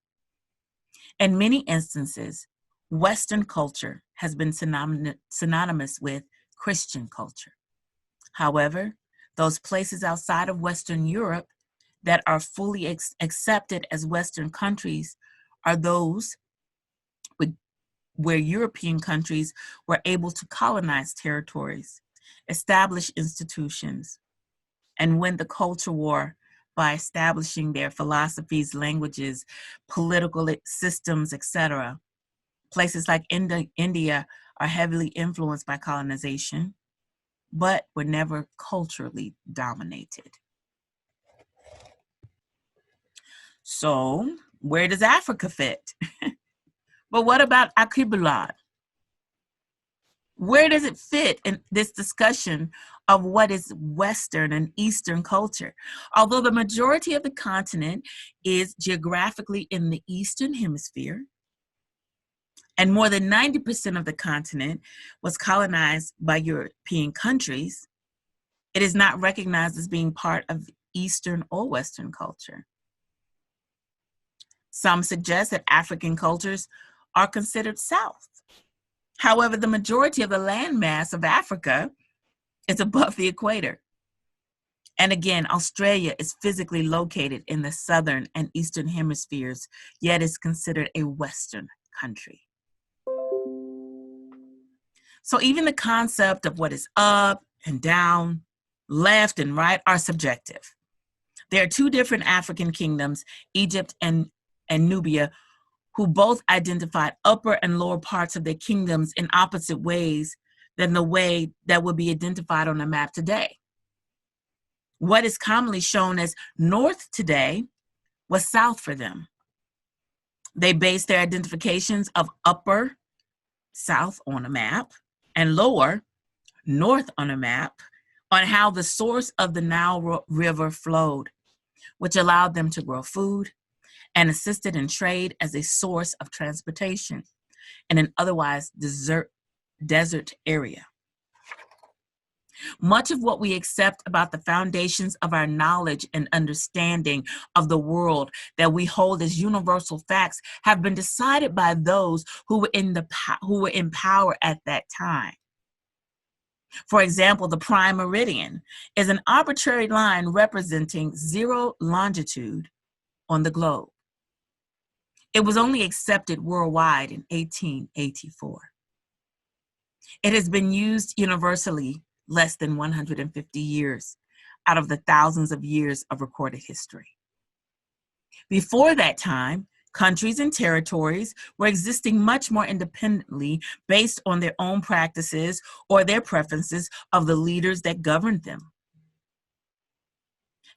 A: In many instances, Western culture has been synonymous with Christian culture. However, those places outside of Western Europe that are fully accepted as Western countries are those where European countries were able to colonize territories, establish institutions, and win the culture war by establishing their philosophies, languages, political systems, etc. Places like India are heavily influenced by colonization, but were never culturally dominated. So, where does Africa fit? But what about Akibulad? Where does it fit in this discussion of what is Western and Eastern culture? Although the majority of the continent is geographically in the Eastern Hemisphere, and more than 90% of the continent was colonized by European countries, it is not recognized as being part of Eastern or Western culture. Some suggest that African cultures are considered South. However, the majority of the landmass of Africa is above the equator. And again, Australia is physically located in the Southern and Eastern hemispheres, yet is considered a Western country. So even the concept of what is up and down, left and right are subjective. There are two different African kingdoms, Egypt and Nubia, who both identified upper and lower parts of their kingdoms in opposite ways than the way that would be identified on a map today. What is commonly shown as north today was south for them. They based their identifications of upper, south on a map, and lower, north on a map, on how the source of the Nile River flowed, which allowed them to grow food and assisted in trade as a source of transportation in an otherwise desert area. Much of what we accept about the foundations of our knowledge and understanding of the world that we hold as universal facts have been decided by those who were in power at that time. For example, the prime meridian is an arbitrary line representing 0 longitude on the globe. It was only accepted worldwide in 1884. It has been used universally less than 150 years out of the thousands of years of recorded history. Before that time, countries and territories were existing much more independently based on their own practices or their preferences of the leaders that governed them.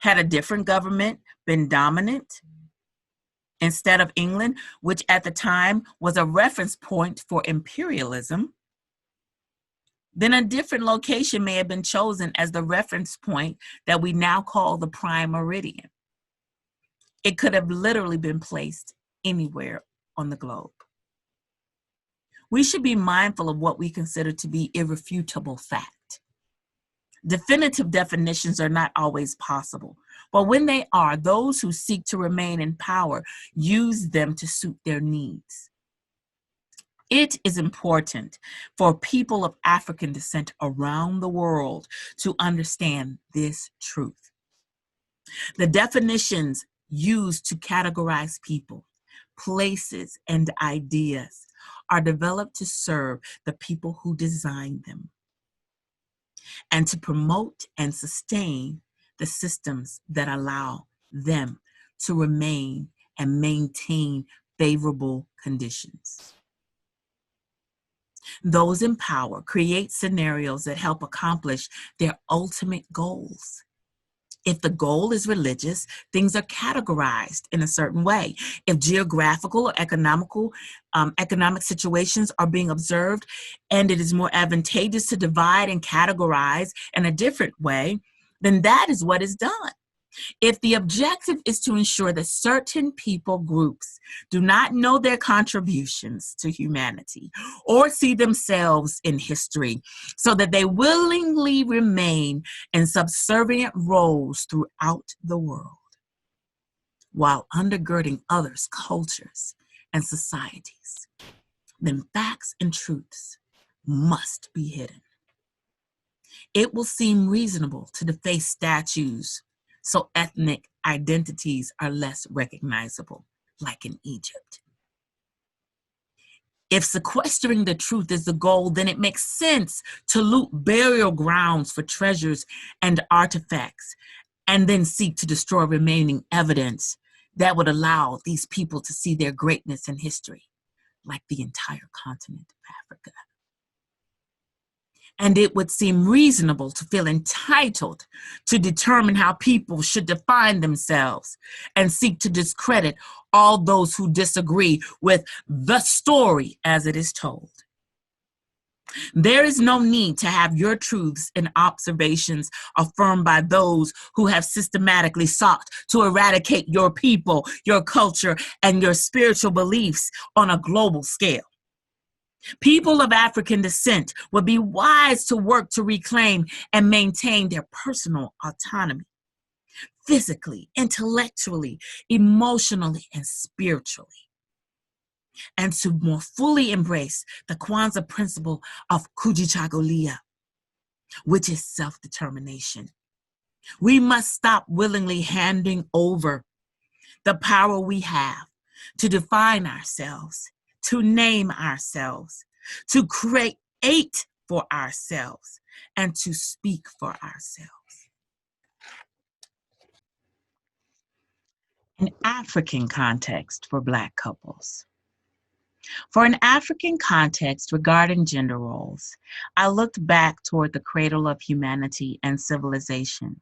A: Had a different government been dominant, instead of England, which at the time was a reference point for imperialism, then a different location may have been chosen as the reference point that we now call the prime meridian. It could have literally been placed anywhere on the globe. We should be mindful of what we consider to be irrefutable fact. Definitive definitions are not always possible, but when they are, those who seek to remain in power use them to suit their needs. It is important for people of African descent around the world to understand this truth. The definitions used to categorize people, places, and ideas are developed to serve the people who design them and to promote and sustain the systems that allow them to remain and maintain favorable conditions. Those in power create scenarios that help accomplish their ultimate goals. If the goal is religious, things are categorized in a certain way. If geographical or economic situations are being observed and it is more advantageous to divide and categorize in a different way, then that is what is done. If the objective is to ensure that certain people groups do not know their contributions to humanity or see themselves in history so that they willingly remain in subservient roles throughout the world while undergirding others' cultures and societies, then facts and truths must be hidden. It will seem reasonable to deface statues so ethnic identities are less recognizable, like in Egypt. If sequestering the truth is the goal, then it makes sense to loot burial grounds for treasures and artifacts, and then seek to destroy remaining evidence that would allow these people to see their greatness in history, like the entire continent of Africa. And it would seem reasonable to feel entitled to determine how people should define themselves and seek to discredit all those who disagree with the story as it is told. There is no need to have your truths and observations affirmed by those who have systematically sought to eradicate your people, your culture, and your spiritual beliefs on a global scale. People of African descent would be wise to work to reclaim and maintain their personal autonomy, physically, intellectually, emotionally, and spiritually, and to more fully embrace the Kwanzaa principle of kujichagulia, which is self-determination. We must stop willingly handing over the power we have to define ourselves, to name ourselves, to create for ourselves, and to speak for ourselves. An African context for Black couples. For an African context regarding gender roles, I looked back toward the cradle of humanity and civilization,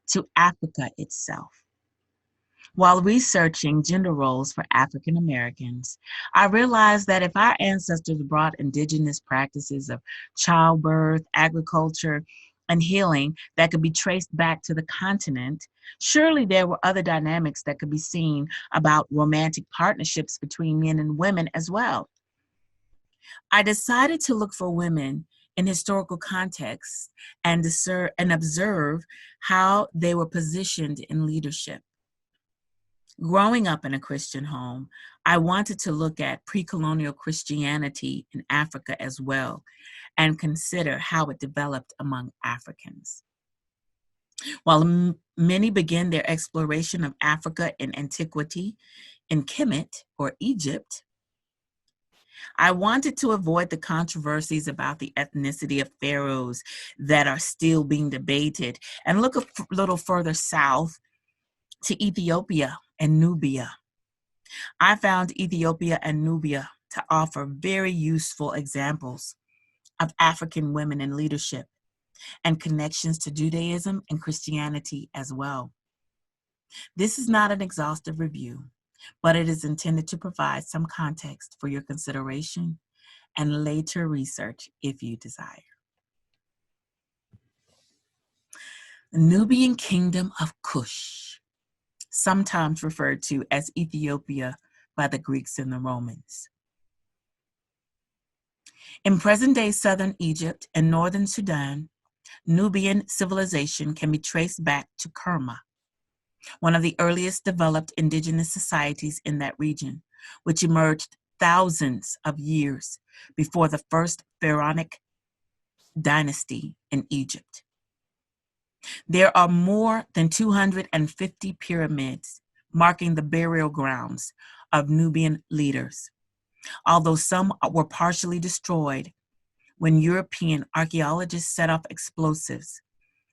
A: to Africa itself. While researching gender roles for African Americans, I realized that if our ancestors brought indigenous practices of childbirth, agriculture, and healing that could be traced back to the continent, surely there were other dynamics that could be seen about romantic partnerships between men and women as well. I decided to look for women in historical contexts and observe how they were positioned in leadership. Growing up in a Christian home, I wanted to look at pre-colonial Christianity in Africa as well and consider how it developed among Africans. While many began their exploration of Africa in antiquity in Kemet or Egypt, I wanted to avoid the controversies about the ethnicity of pharaohs that are still being debated and look a little further south to Ethiopia and Nubia. I found Ethiopia and Nubia to offer very useful examples of African women in leadership and connections to Judaism and Christianity as well. This is not an exhaustive review, but it is intended to provide some context for your consideration and later research if you desire. The Nubian Kingdom of Kush, sometimes referred to as Ethiopia by the Greeks and the Romans. In present-day southern Egypt and northern Sudan, Nubian civilization can be traced back to Kerma, one of the earliest developed indigenous societies in that region, which emerged thousands of years before the first pharaonic dynasty in Egypt. There are more than 250 pyramids marking the burial grounds of Nubian leaders, although some were partially destroyed when European archaeologists set off explosives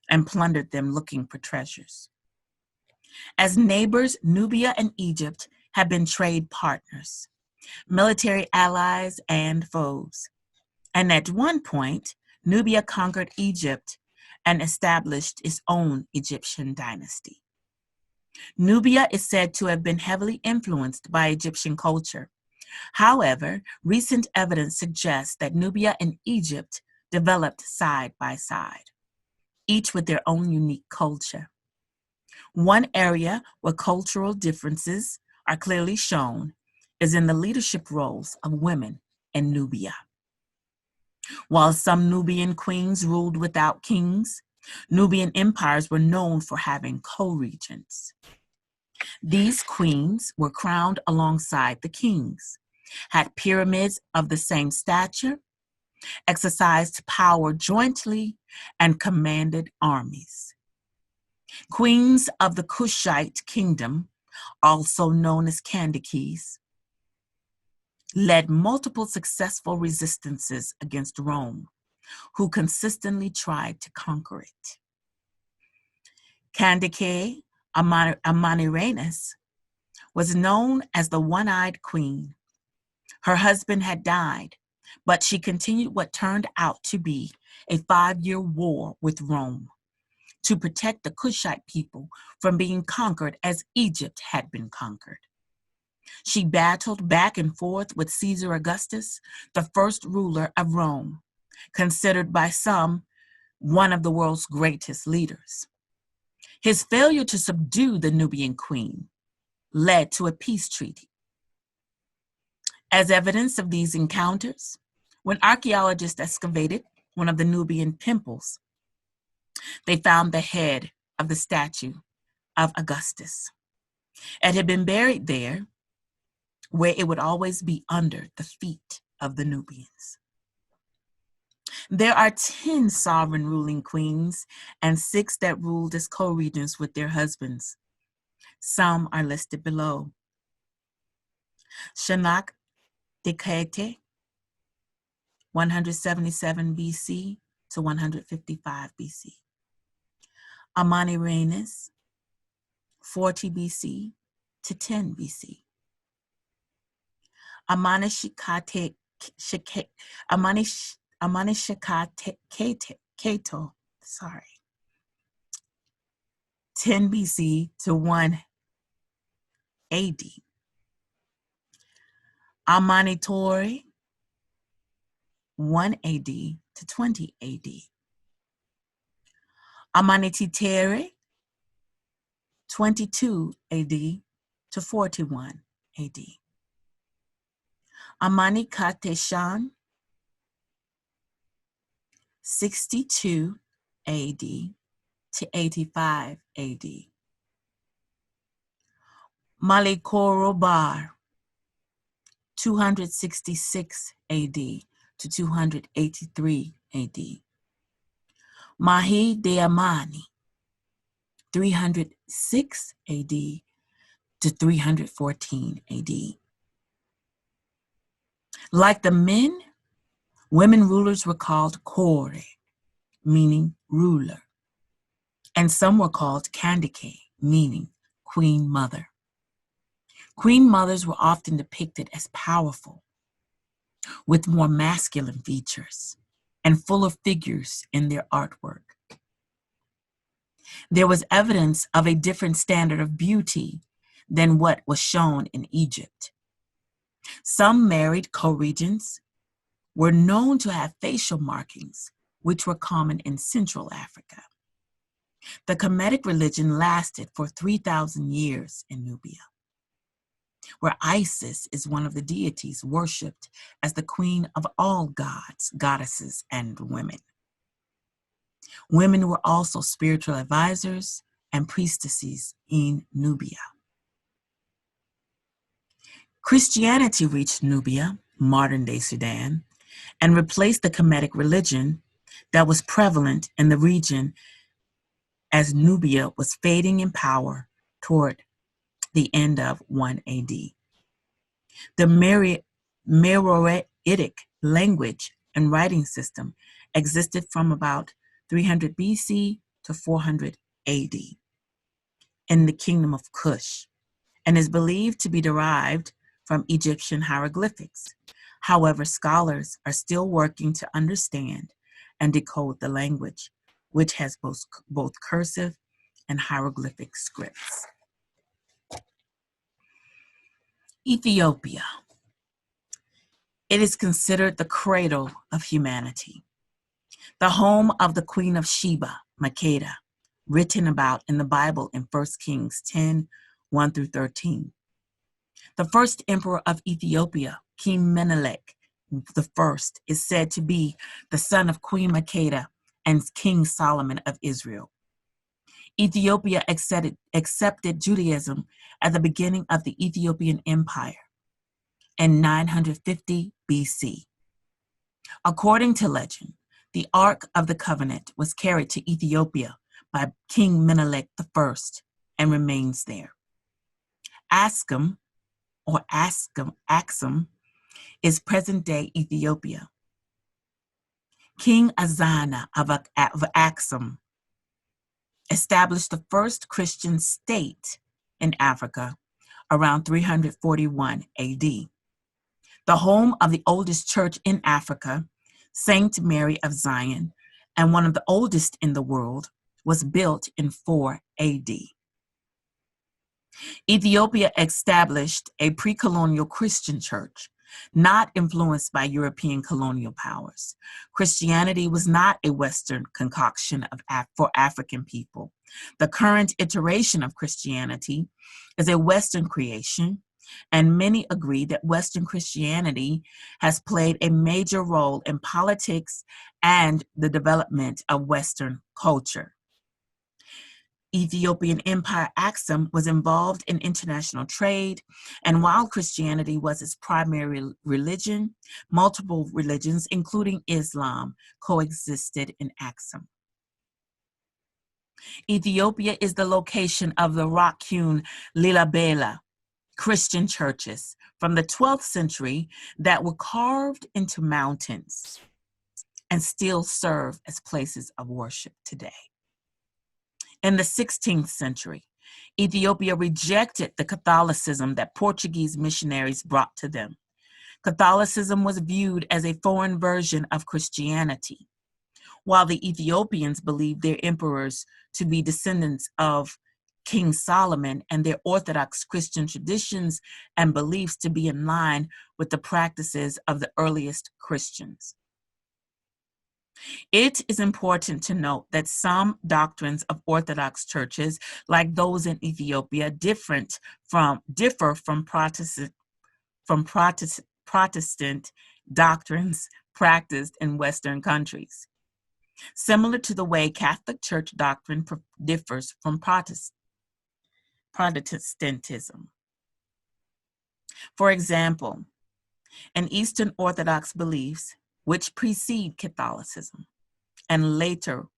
A: and plundered them looking for treasures. As neighbors, Nubia and Egypt have been trade partners, military allies, and foes. And at one point, Nubia conquered Egypt and established its own Egyptian dynasty. Nubia is said to have been heavily influenced by Egyptian culture. However, recent evidence suggests that Nubia and Egypt developed side by side, each with their own unique culture. One area where cultural differences are clearly shown is in the leadership roles of women in Nubia. While some Nubian queens ruled without kings, Nubian empires were known for having co-regents. These queens were crowned alongside the kings, had pyramids of the same stature, exercised power jointly, and commanded armies. Queens of the Kushite kingdom, also known as Candaces, led multiple successful resistances against Rome, who consistently tried to conquer it. Candace Amanirenas was known as the one-eyed queen. Her husband had died, but she continued what turned out to be a 5-year war with Rome to protect the Kushite people from being conquered as Egypt had been conquered. She battled back and forth with Caesar Augustus, the first ruler of Rome, considered by some one of the world's greatest leaders. His failure to subdue the Nubian queen led to a peace treaty. As evidence of these encounters, when archaeologists excavated one of the Nubian temples, they found the head of the statue of Augustus. It had been buried there, where it would always be under the feet of the Nubians. There are 10 sovereign ruling queens and 6 that ruled as co-regents with their husbands. Some are listed below. Shanak Dekete, 177 BC to 155 BC. Amani Reines, 40 BC to 10 BC. Amani Shikate Keto, 10 BC to 1 AD. Amani Tori, 1 AD to 20 AD. Amani Titere, 22 AD to 41 AD. Amani Kateshan, 62 AD to 85 AD. Malikorobar, 266 AD to 283 AD. Mahi Deamani, 306 AD to 314 AD. Like the men, women rulers were called Kore, meaning ruler, and some were called Kandake, meaning queen mother. Queen mothers were often depicted as powerful, with more masculine features, and full of figures in their artwork. There was evidence of a different standard of beauty than what was shown in Egypt. Some married co-regents were known to have facial markings, which were common in Central Africa. The Kemetic religion lasted for 3,000 years in Nubia, where Isis is one of the deities worshipped as the queen of all gods, goddesses, and women. Women were also spiritual advisors and priestesses in Nubia. Christianity reached Nubia, modern-day Sudan, and replaced the Kemetic religion that was prevalent in the region as Nubia was fading in power toward the end of 1 AD. The Meroitic language and writing system existed from about 300 BC to 400 AD in the kingdom of Kush and is believed to be derived from Egyptian hieroglyphics. However, scholars are still working to understand and decode the language, which has both cursive and hieroglyphic scripts. Ethiopia. It is considered the cradle of humanity, the home of the Queen of Sheba, Makeda, written about in the Bible in 1 Kings 10, 1 through 13. The first emperor of Ethiopia, King Menelik I, is said to be the son of Queen Makeda and King Solomon of Israel. Ethiopia accepted Judaism at the beginning of the Ethiopian Empire in 950 BC. According to legend, the Ark of the Covenant was carried to Ethiopia by King Menelik I and remains there. Axum is present-day Ethiopia. King Azana of Axum established the first Christian state in Africa around 341 AD. The home of the oldest church in Africa, Saint Mary of Zion, and one of the oldest in the world, was built in 4 AD. Ethiopia established a pre-colonial Christian church, not influenced by European colonial powers. Christianity was not a Western concoction for African people. The current iteration of Christianity is a Western creation, and many agree that Western Christianity has played a major role in politics and the development of Western culture. Ethiopian Empire Axum was involved in international trade, and while Christianity was its primary religion, multiple religions, including Islam, coexisted in Axum. Ethiopia is the location of the rock-hewn Lalibela Christian churches from the 12th century that were carved into mountains and still serve as places of worship today. In the 16th century, Ethiopia rejected the Catholicism that Portuguese missionaries brought to them. Catholicism was viewed as a foreign version of Christianity. While the Ethiopians believed their emperors to be descendants of King Solomon and their Orthodox Christian traditions and beliefs to be in line with the practices of the earliest Christians. It is important to note that some doctrines of Orthodox churches, like those in Ethiopia, differ from Protestant doctrines practiced in Western countries, similar to the way Catholic Church doctrine differs from Protestantism. For example, in Eastern Orthodox beliefs, which precede Catholicism and later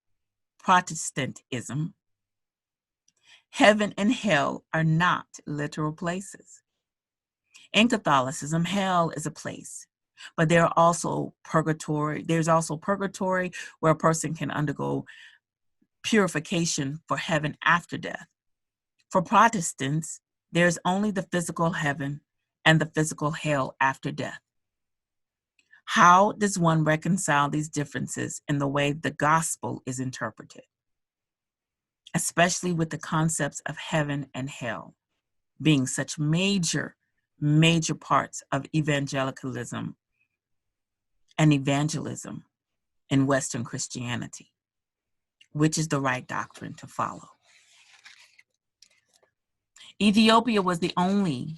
A: Protestantism, heaven and hell are not literal places. In Catholicism, hell is a place, but there's also purgatory where a person can undergo purification for heaven after death. For Protestants, there's only the physical heaven and the physical hell after death. How does one reconcile these differences in the way the gospel is interpreted, especially with the concepts of heaven and hell? being such major parts of evangelicalism and evangelism in Western Christianity, which is the right doctrine to follow. Ethiopia was the only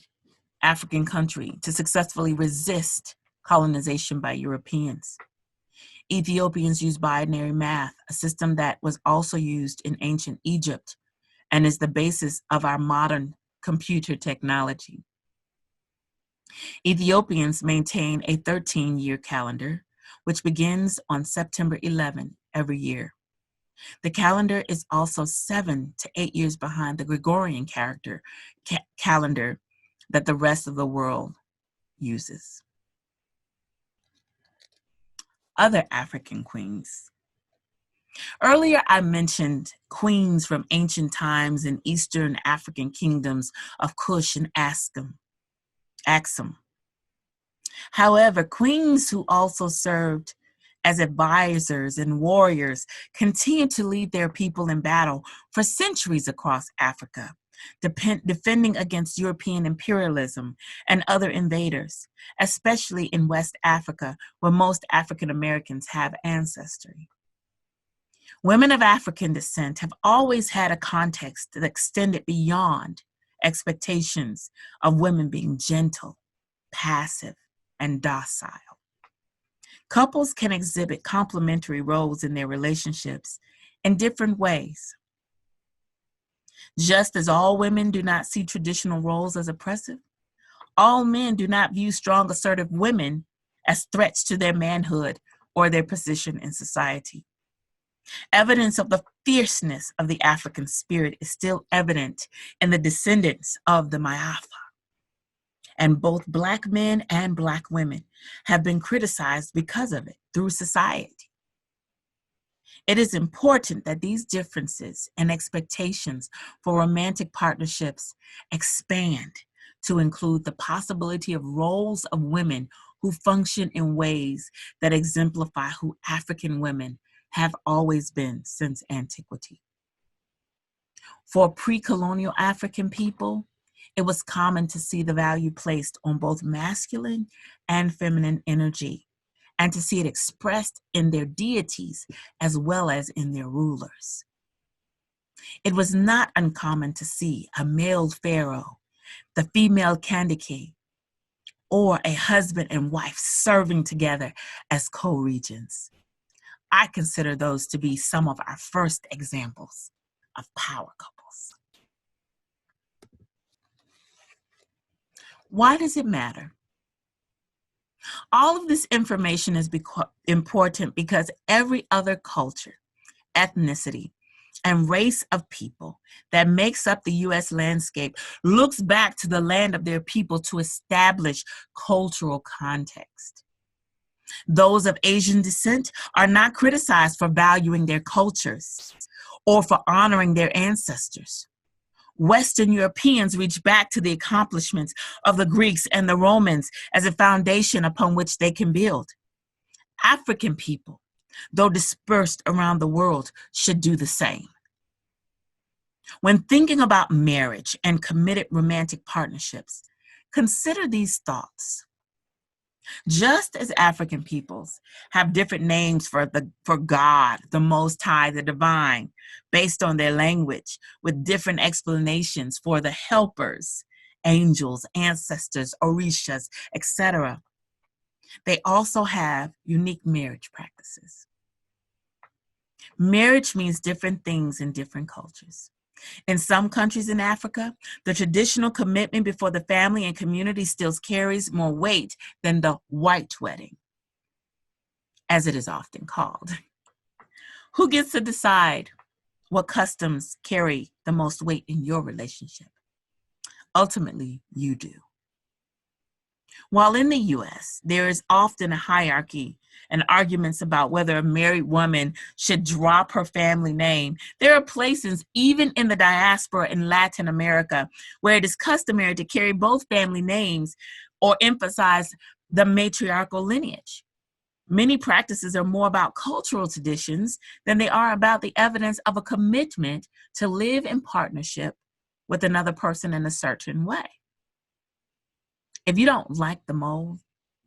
A: African country to successfully resist colonization by Europeans. Ethiopians use binary math, a system that was also used in ancient Egypt and is the basis of our modern computer technology. Ethiopians maintain a 13-year calendar, which begins on September 11 every year. The calendar is also 7 to 8 years behind the Gregorian calendar that the rest of the world uses. Other African queens. Earlier, I mentioned queens from ancient times in Eastern African kingdoms of Kush and Axum. However, queens who also served as advisors and warriors continued to lead their people in battle for centuries across Africa, defending against European imperialism and other invaders, especially in West Africa, where most African Americans have ancestry. Women of African descent have always had a context that extended beyond expectations of women being gentle, passive, and docile. Couples can exhibit complementary roles in their relationships in different ways. Just as all women do not see traditional roles as oppressive, all men do not view strong, assertive women as threats to their manhood or their position in society. Evidence of the fierceness of the African spirit is still evident in the descendants of the Maiafa. And both Black men and Black women have been criticized because of it through society. It is important that these differences and expectations for romantic partnerships expand to include the possibility of roles of women who function in ways that exemplify who African women have always been since antiquity. For pre-colonial African people, it was common to see the value placed on both masculine and feminine energy, and to see it expressed in their deities as well as in their rulers. It was not uncommon to see a male pharaoh, the female Kandake, or a husband and wife serving together as co-regents. I consider those to be some of our first examples of power couples. Why does it matter? All of this information is important because every other culture, ethnicity, and race of people that makes up the U.S. landscape looks back to the land of their people to establish cultural context. Those of Asian descent are not criticized for valuing their cultures or for honoring their ancestors. Western Europeans reach back to the accomplishments of the Greeks and the Romans as a foundation upon which they can build. African people, though dispersed around the world, should do the same. When thinking about marriage and committed romantic partnerships, consider these thoughts. Just as African peoples have different names for God, the Most High, the Divine, based on their language, with different explanations for the helpers, angels, ancestors, orishas, etc., they also have unique marriage practices. Marriage means different things in different cultures. In some countries in Africa, the traditional commitment before the family and community still carries more weight than the white wedding, as it is often called. Who gets to decide what customs carry the most weight in your relationship? Ultimately, you do. While in the U.S., there is often a hierarchy and arguments about whether a married woman should drop her family name, there are places, even in the diaspora in Latin America, where it is customary to carry both family names or emphasize the matriarchal lineage. Many practices are more about cultural traditions than they are about the evidence of a commitment to live in partnership with another person in a certain way. If you don't like the mold,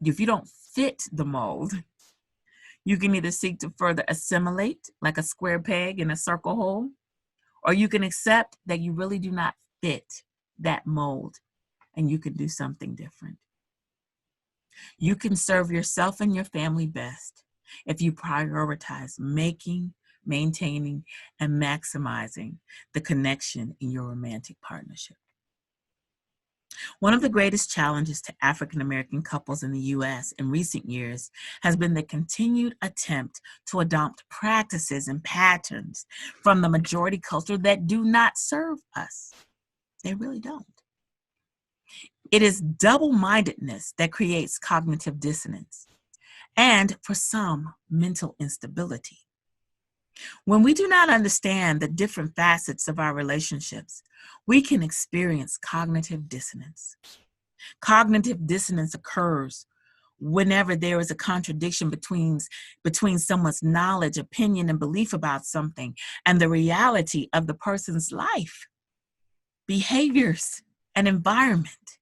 A: if you don't fit the mold, you can either seek to further assimilate like a square peg in a circle hole, or you can accept that you really do not fit that mold and you can do something different. You can serve yourself and your family best if you prioritize making, maintaining, and maximizing the connection in your romantic partnership. One of the greatest challenges to African American couples in the U.S. in recent years has been the continued attempt to adopt practices and patterns from the majority culture that do not serve us. They really don't. It is double-mindedness that creates cognitive dissonance and, for some, mental instability. When we do not understand the different facets of our relationships, we can experience cognitive dissonance. Cognitive dissonance occurs whenever there is a contradiction between someone's knowledge, opinion, and belief about something and the reality of the person's life, behaviors, and environment.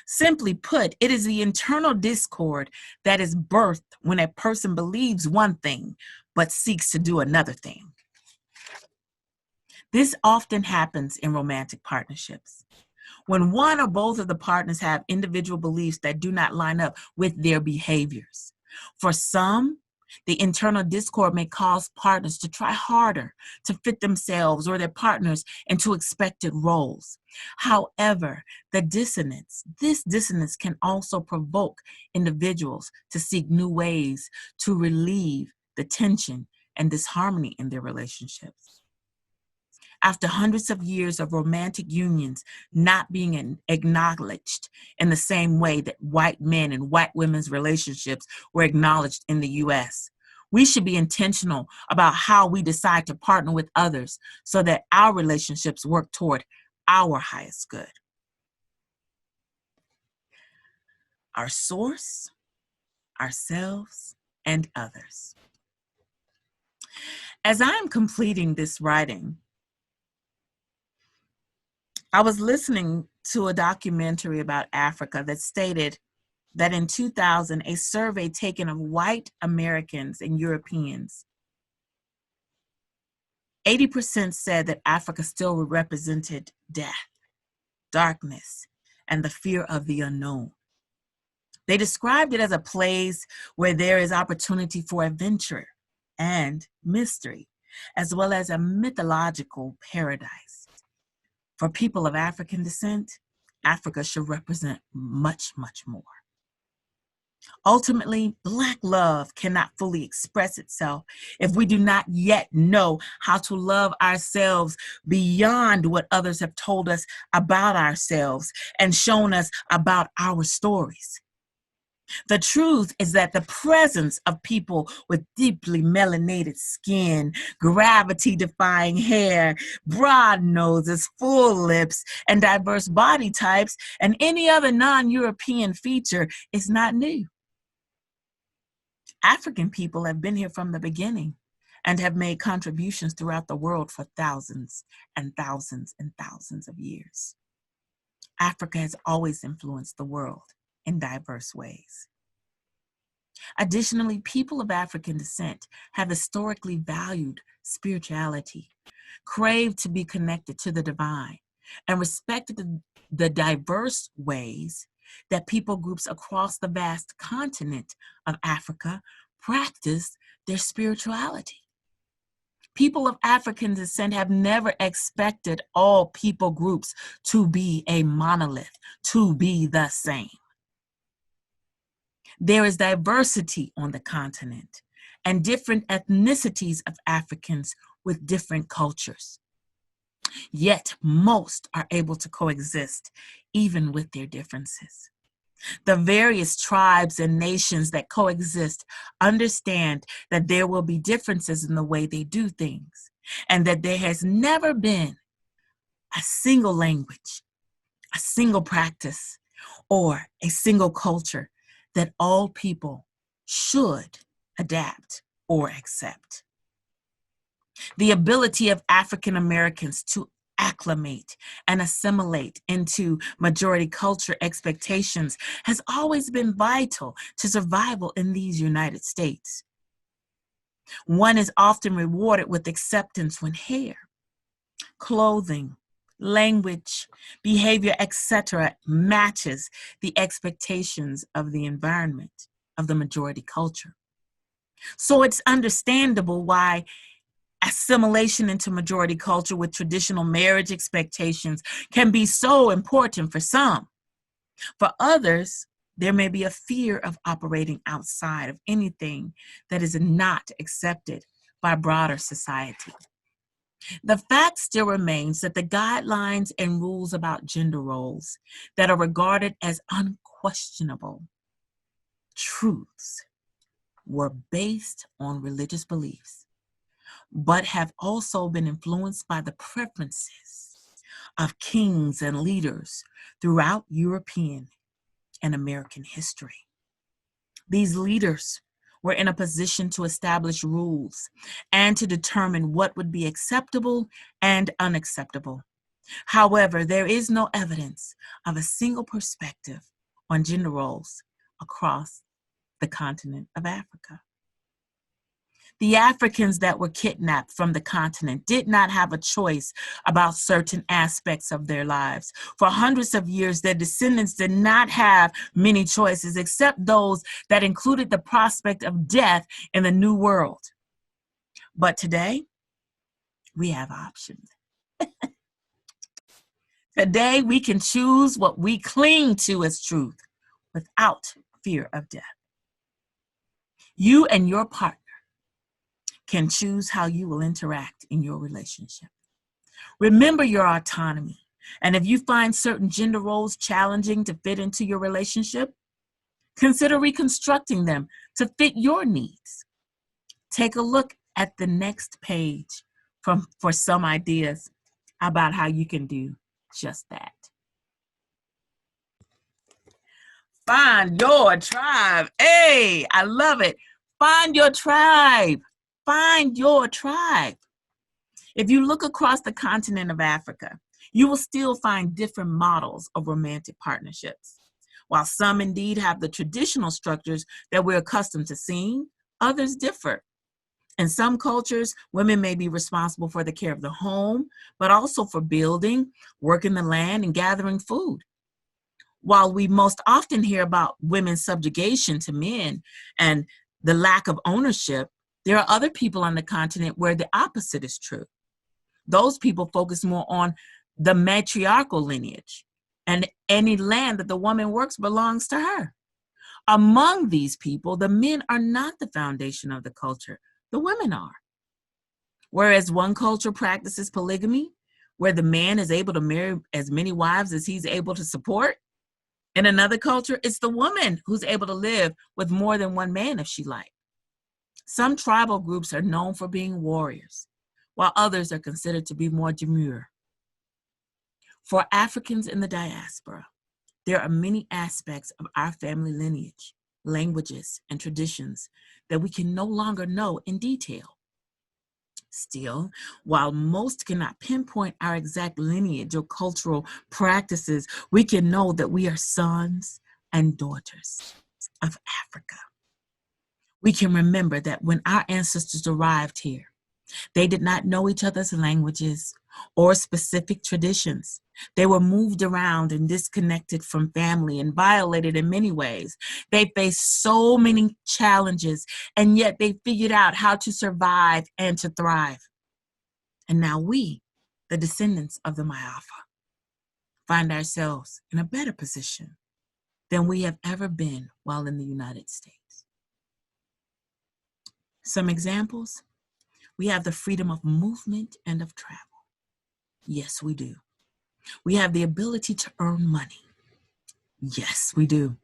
A: Simply put, it is the internal discord that is birthed when a person believes one thing but seeks to do another thing. This often happens in romantic partnerships, when one or both of the partners have individual beliefs that do not line up with their behaviors. For some, the internal discord may cause partners to try harder to fit themselves or their partners into expected roles. However, this dissonance can also provoke individuals to seek new ways to relieve the tension and disharmony in their relationships. After hundreds of years of romantic unions not being acknowledged in the same way that white men and white women's relationships were acknowledged in the U.S., we should be intentional about how we decide to partner with others so that our relationships work toward our highest good. Our source, ourselves, and others. As I am completing this writing, I was listening to a documentary about Africa that stated that in 2000, a survey taken of white Americans and Europeans, 80% said that Africa still represented death, darkness, and the fear of the unknown. They described it as a place where there is opportunity for adventure and mystery, as well as a mythological paradise. For people of African descent, Africa should represent much, much more. Ultimately, Black love cannot fully express itself if we do not yet know how to love ourselves beyond what others have told us about ourselves and shown us about our stories. The truth is that the presence of people with deeply melanated skin, gravity-defying hair, broad noses, full lips, and diverse body types, and any other non-European feature is not new. African people have been here from the beginning and have made contributions throughout the world for thousands and thousands and thousands of years. Africa has always influenced the world in diverse ways. Additionally, people of African descent have historically valued spirituality, craved to be connected to the divine, and respected the diverse ways that people groups across the vast continent of Africa practice their spirituality. People of African descent have never expected all people groups to be a monolith, to be the same. There is diversity on the continent and different ethnicities of Africans with different cultures. Yet most are able to coexist even with their differences. The various tribes and nations that coexist understand that there will be differences in the way they do things, and that there has never been a single language, a single practice, or a single culture that all people should adapt or accept. The ability of African Americans to acclimate and assimilate into majority culture expectations has always been vital to survival in these United States. One is often rewarded with acceptance when hair, clothing, language, behavior, etc. matches the expectations of the environment of the majority culture. So it's understandable why assimilation into majority culture with traditional marriage expectations can be so important for some. For others, there may be a fear of operating outside of anything that is not accepted by broader society. The fact still remains that the guidelines and rules about gender roles that are regarded as unquestionable truths were based on religious beliefs, but have also been influenced by the preferences of kings and leaders throughout European and American history. These leaders were in a position to establish rules and to determine what would be acceptable and unacceptable. However, there is no evidence of a single perspective on gender roles across the continent of Africa. The Africans that were kidnapped from the continent did not have a choice about certain aspects of their lives. For hundreds of years, their descendants did not have many choices except those that included the prospect of death in the New World. But today, we have options. Today, we can choose what we cling to as truth without fear of death. You and your partner can choose how you will interact in your relationship. Remember your autonomy. And if you find certain gender roles challenging to fit into your relationship, consider reconstructing them to fit your needs. Take a look at the next page for some ideas about how you can do just that. Find your tribe. Hey, I love it. Find your tribe. Find your tribe. If you look across the continent of Africa, you will still find different models of romantic partnerships. While some indeed have the traditional structures that we're accustomed to seeing, others differ. In some cultures, women may be responsible for the care of the home, but also for building, working the land, and gathering food. While we most often hear about women's subjugation to men and the lack of ownership, there are other people on the continent where the opposite is true. Those people focus more on the matriarchal lineage, and any land that the woman works belongs to her. Among these people, the men are not the foundation of the culture, the women are. Whereas one culture practices polygamy, where the man is able to marry as many wives as he's able to support, in another culture, it's the woman who's able to live with more than one man if she likes. Some tribal groups are known for being warriors, while others are considered to be more demure. For Africans in the diaspora, there are many aspects of our family lineage, languages, and traditions that we can no longer know in detail. Still, while most cannot pinpoint our exact lineage or cultural practices, we can know that we are sons and daughters of Africa. We can remember that when our ancestors arrived here, they did not know each other's languages or specific traditions. They were moved around and disconnected from family and violated in many ways. They faced so many challenges, and yet they figured out how to survive and to thrive. And now we, the descendants of the Ma'afa, find ourselves in a better position than we have ever been while in the United States. Some examples: we have the freedom of movement and of travel. Yes, we do. We have the ability to earn money. Yes, we do.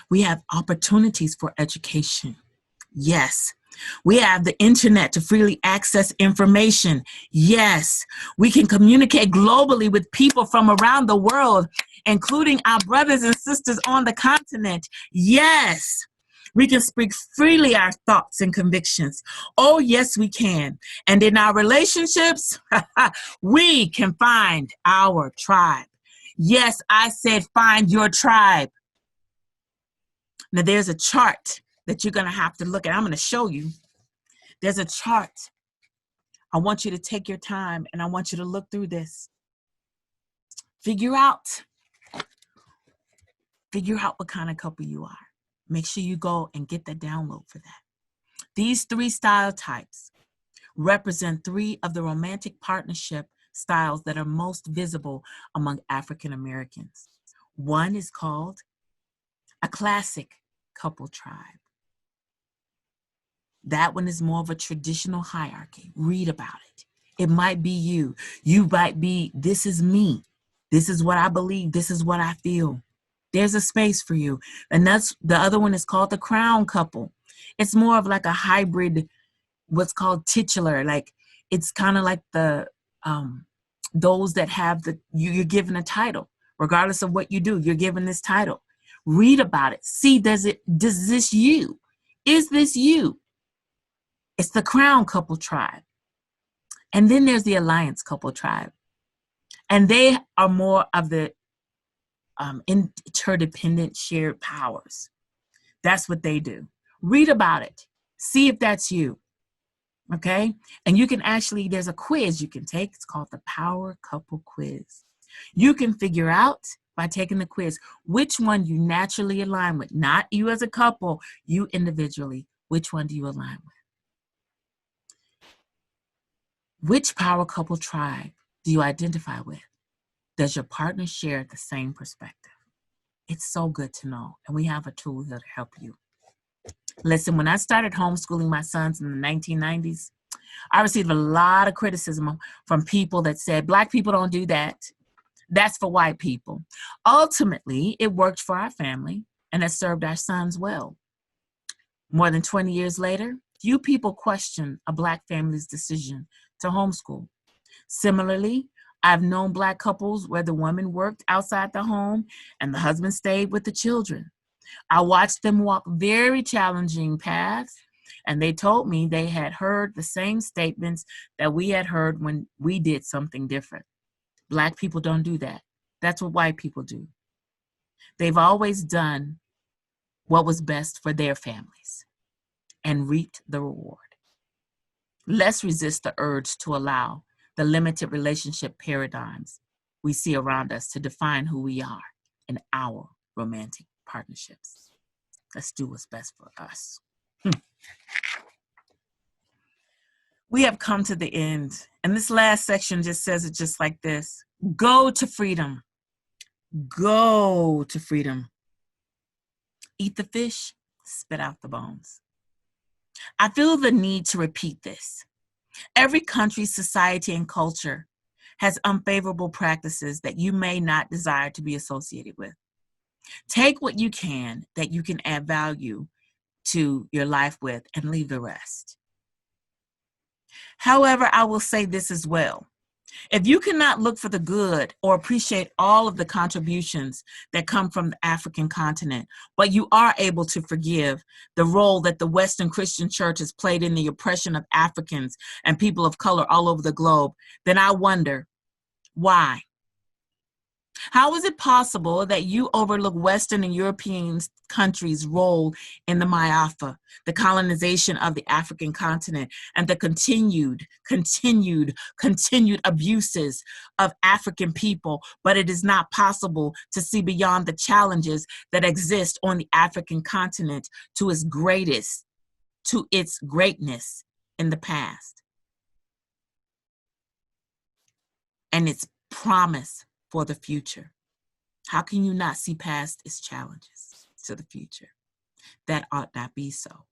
A: We have opportunities for education. Yes. We have the internet to freely access information. Yes. We can communicate globally with people from around the world, including our brothers and sisters on the continent. Yes. We can speak freely our thoughts and convictions. Oh, yes, we can. And in our relationships, we can find our tribe. Yes, I said find your tribe. Now, there's a chart that you're going to have to look at. I'm going to show you. There's a chart. I want you to take your time and I want you to look through this. Figure out what kind of couple you are. Make sure you go and get that download for that. These 3 style types represent 3 of the romantic partnership styles that are most visible among African Americans. One is called a classic couple tribe. That one is more of a traditional hierarchy. Read about it. It might be you. You might be, this is me. This is what I believe. This is what I feel. There's a space for you. And that's the other one is called the crown couple. It's more of like a hybrid, what's called titular. Like it's kind of like the those that have you're given a title. Regardless of what you do, you're given this title. Read about it. See, does this you? Is this you? It's the crown couple tribe. And then there's the alliance couple tribe. And they are more of the interdependent shared powers. That's what they do. Read about it. See if that's you. Okay? And you can actually, there's a quiz you can take. It's called the Power Couple Quiz. You can figure out by taking the quiz which one you naturally align with. Not you as a couple, you individually. Which one do you align with? Which power couple tribe do you identify with? Does your partner share the same perspective? It's so good to know, and we have a tool here to help you. Listen, when I started homeschooling my sons in the 1990s, I received a lot of criticism from people that said, Black people don't do that. That's for white people. Ultimately, it worked for our family, and it served our sons well. More than 20 years later, few people question a Black family's decision to homeschool. Similarly, I've known Black couples where the woman worked outside the home and the husband stayed with the children. I watched them walk very challenging paths, and they told me they had heard the same statements that we had heard when we did something different. Black people don't do that. That's what white people do. They've always done what was best for their families and reaped the reward. Let's resist the urge to allow the limited relationship paradigms we see around us to define who we are in our romantic partnerships. Let's do what's best for us. We have come to the end, and this last section just says it just like this. Go to freedom. Go to freedom. Eat the fish, spit out the bones. I feel the need to repeat this. Every country, society, and culture has unfavorable practices that you may not desire to be associated with. Take what you can that you can add value to your life with and leave the rest. However, I will say this as well. If you cannot look for the good or appreciate all of the contributions that come from the African continent, but you are able to forgive the role that the Western Christian church has played in the oppression of Africans and people of color all over the globe, then I wonder, why? How is it possible that you overlook Western and European countries' role in the Ma'afa, the colonization of the African continent, and the continued abuses of African people, but it is not possible to see beyond the challenges that exist on the African continent to its greatness in the past, and its promise for the future? How can you not see past its challenges to the future? That ought not be so.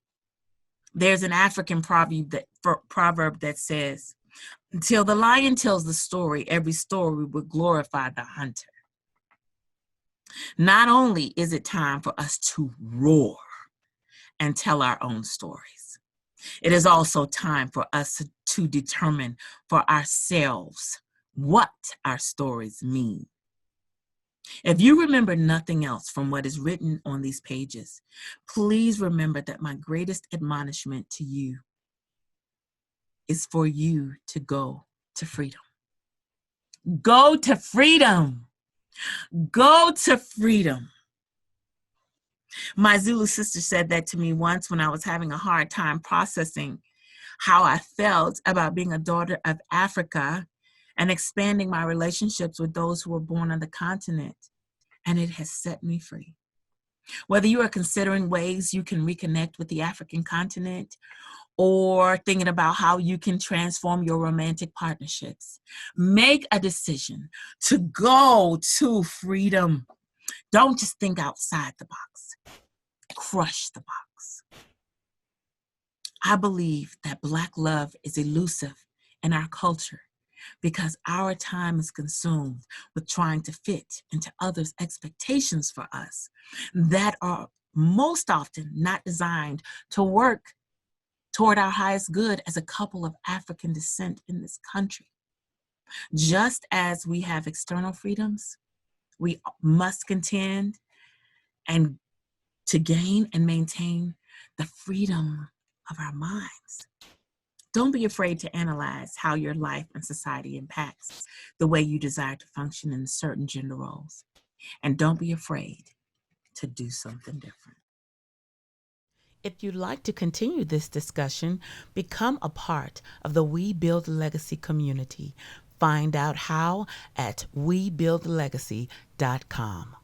A: There's an African proverb that says, until the lion tells the story, every story will glorify the hunter. Not only is it time for us to roar and tell our own stories, it is also time for us to determine for ourselves what our stories mean. If you remember nothing else from what is written on these pages, please remember that my greatest admonishment to you is for you to go to freedom. Go to freedom. Go to freedom. My Zulu sister said that to me once when I was having a hard time processing how I felt about being a daughter of Africa and expanding my relationships with those who were born on the continent. And it has set me free. Whether you are considering ways you can reconnect with the African continent or thinking about how you can transform your romantic partnerships, make a decision to go to freedom. Don't just think outside the box. Crush the box. I believe that Black love is elusive in our culture because our time is consumed with trying to fit into others' expectations for us that are most often not designed to work toward our highest good as a couple of African descent in this country. Just as we have external freedoms, we must contend and to gain and maintain the freedom of our minds. Don't be afraid to analyze how your life and society impacts the way you desire to function in certain gender roles. And don't be afraid to do something different. If you'd like to continue this discussion, become a part of the We Build Legacy community. Find out how at webuildlegacy.com.